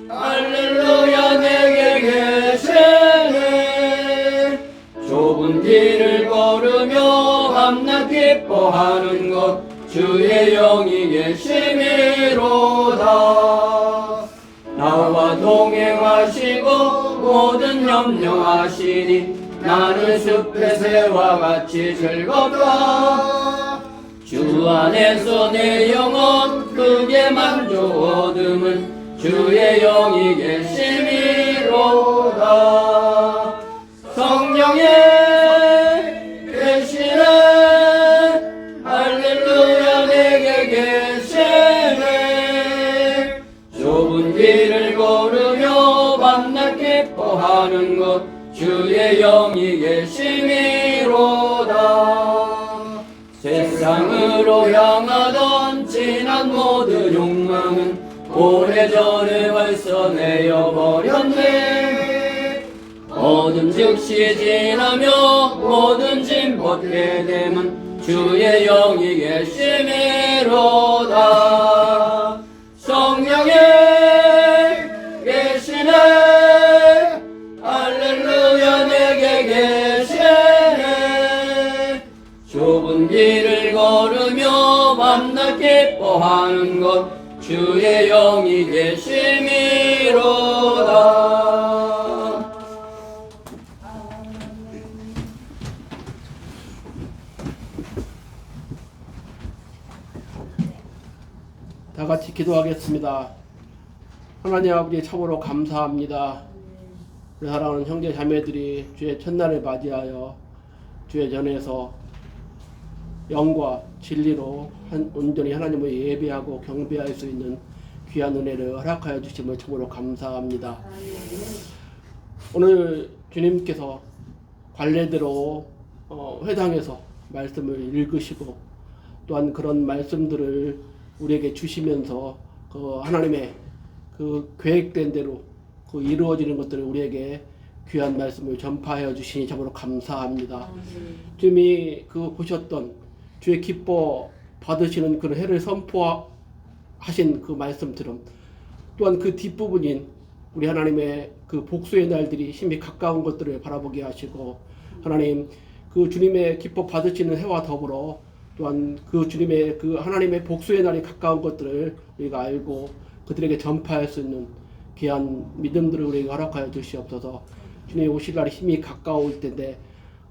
할렐루야 내게 계시네. 좁은 길을 걸으며 밤낮 기뻐하는 것 주의 영이 계심이로다. 나와 동행하시고 모든 염려하시니 나는 숲의 새와 같이 즐겁다. 주 안에서 내 영혼 크게 만족 얻음은 주의 영이 계심이로다. 성령이 계시네 할렐루야 내게 계시네. 좁은 길을 걸으며 밤낮 기뻐하는 것 주의 영이 계심이로다. 세상으로 향하던 지난 모든 욕망은 오래전에 벌써 내어버렸네. 어둠 즉시 지나며 뭐든지 벗게 됨은 주의 영이 계심이로다. 성령이 계시네 할렐루야 내게 계시네. 좁은 길을 걸으며 밤낮 기뻐하는 것 주의 영이 계심이로다. 다 같이 기도하겠습니다. 하나님 아버지 참으로 감사합니다. 우리 사랑하는 형제 자매들이 주의 첫날을 맞이하여 주의 전에서 영과 진리로 온전히 하나님을 예배하고 경배할 수 있는 귀한 은혜를 허락하여 주심을 참으로 감사합니다. 오늘 주님께서 관례대로 회당에서 말씀을 읽으시고 또한 그런 말씀들을 우리에게 주시면서 그 하나님의 그 계획된 대로 그 이루어지는 것들을 우리에게 귀한 말씀을 전파하여 주시니 참으로 감사합니다. 주님이 그 보셨던 주의 기뻐 받으시는 그 해를 선포하신 그 말씀처럼 또한 그 뒷부분인 우리 하나님의 그 복수의 날들이 심히 가까운 것들을 바라보게 하시고 하나님 그 주님의 기뻐 받으시는 해와 더불어 또한 그 주님의 그 하나님의 복수의 날이 가까운 것들을 우리가 알고 그들에게 전파할 수 있는 귀한 믿음들을 우리에게 허락하여 주시옵소서. 주님이 오실 날이 힘이 가까울 텐데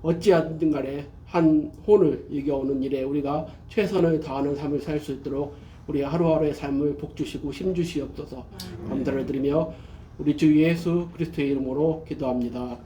어찌하든 간에 한 혼을 이겨오는 일에 우리가 최선을 다하는 삶을 살 수 있도록 우리 하루하루의 삶을 복주시고 힘주시옵소서. 감사를 드리며 우리 주 예수 그리스도의 이름으로 기도합니다.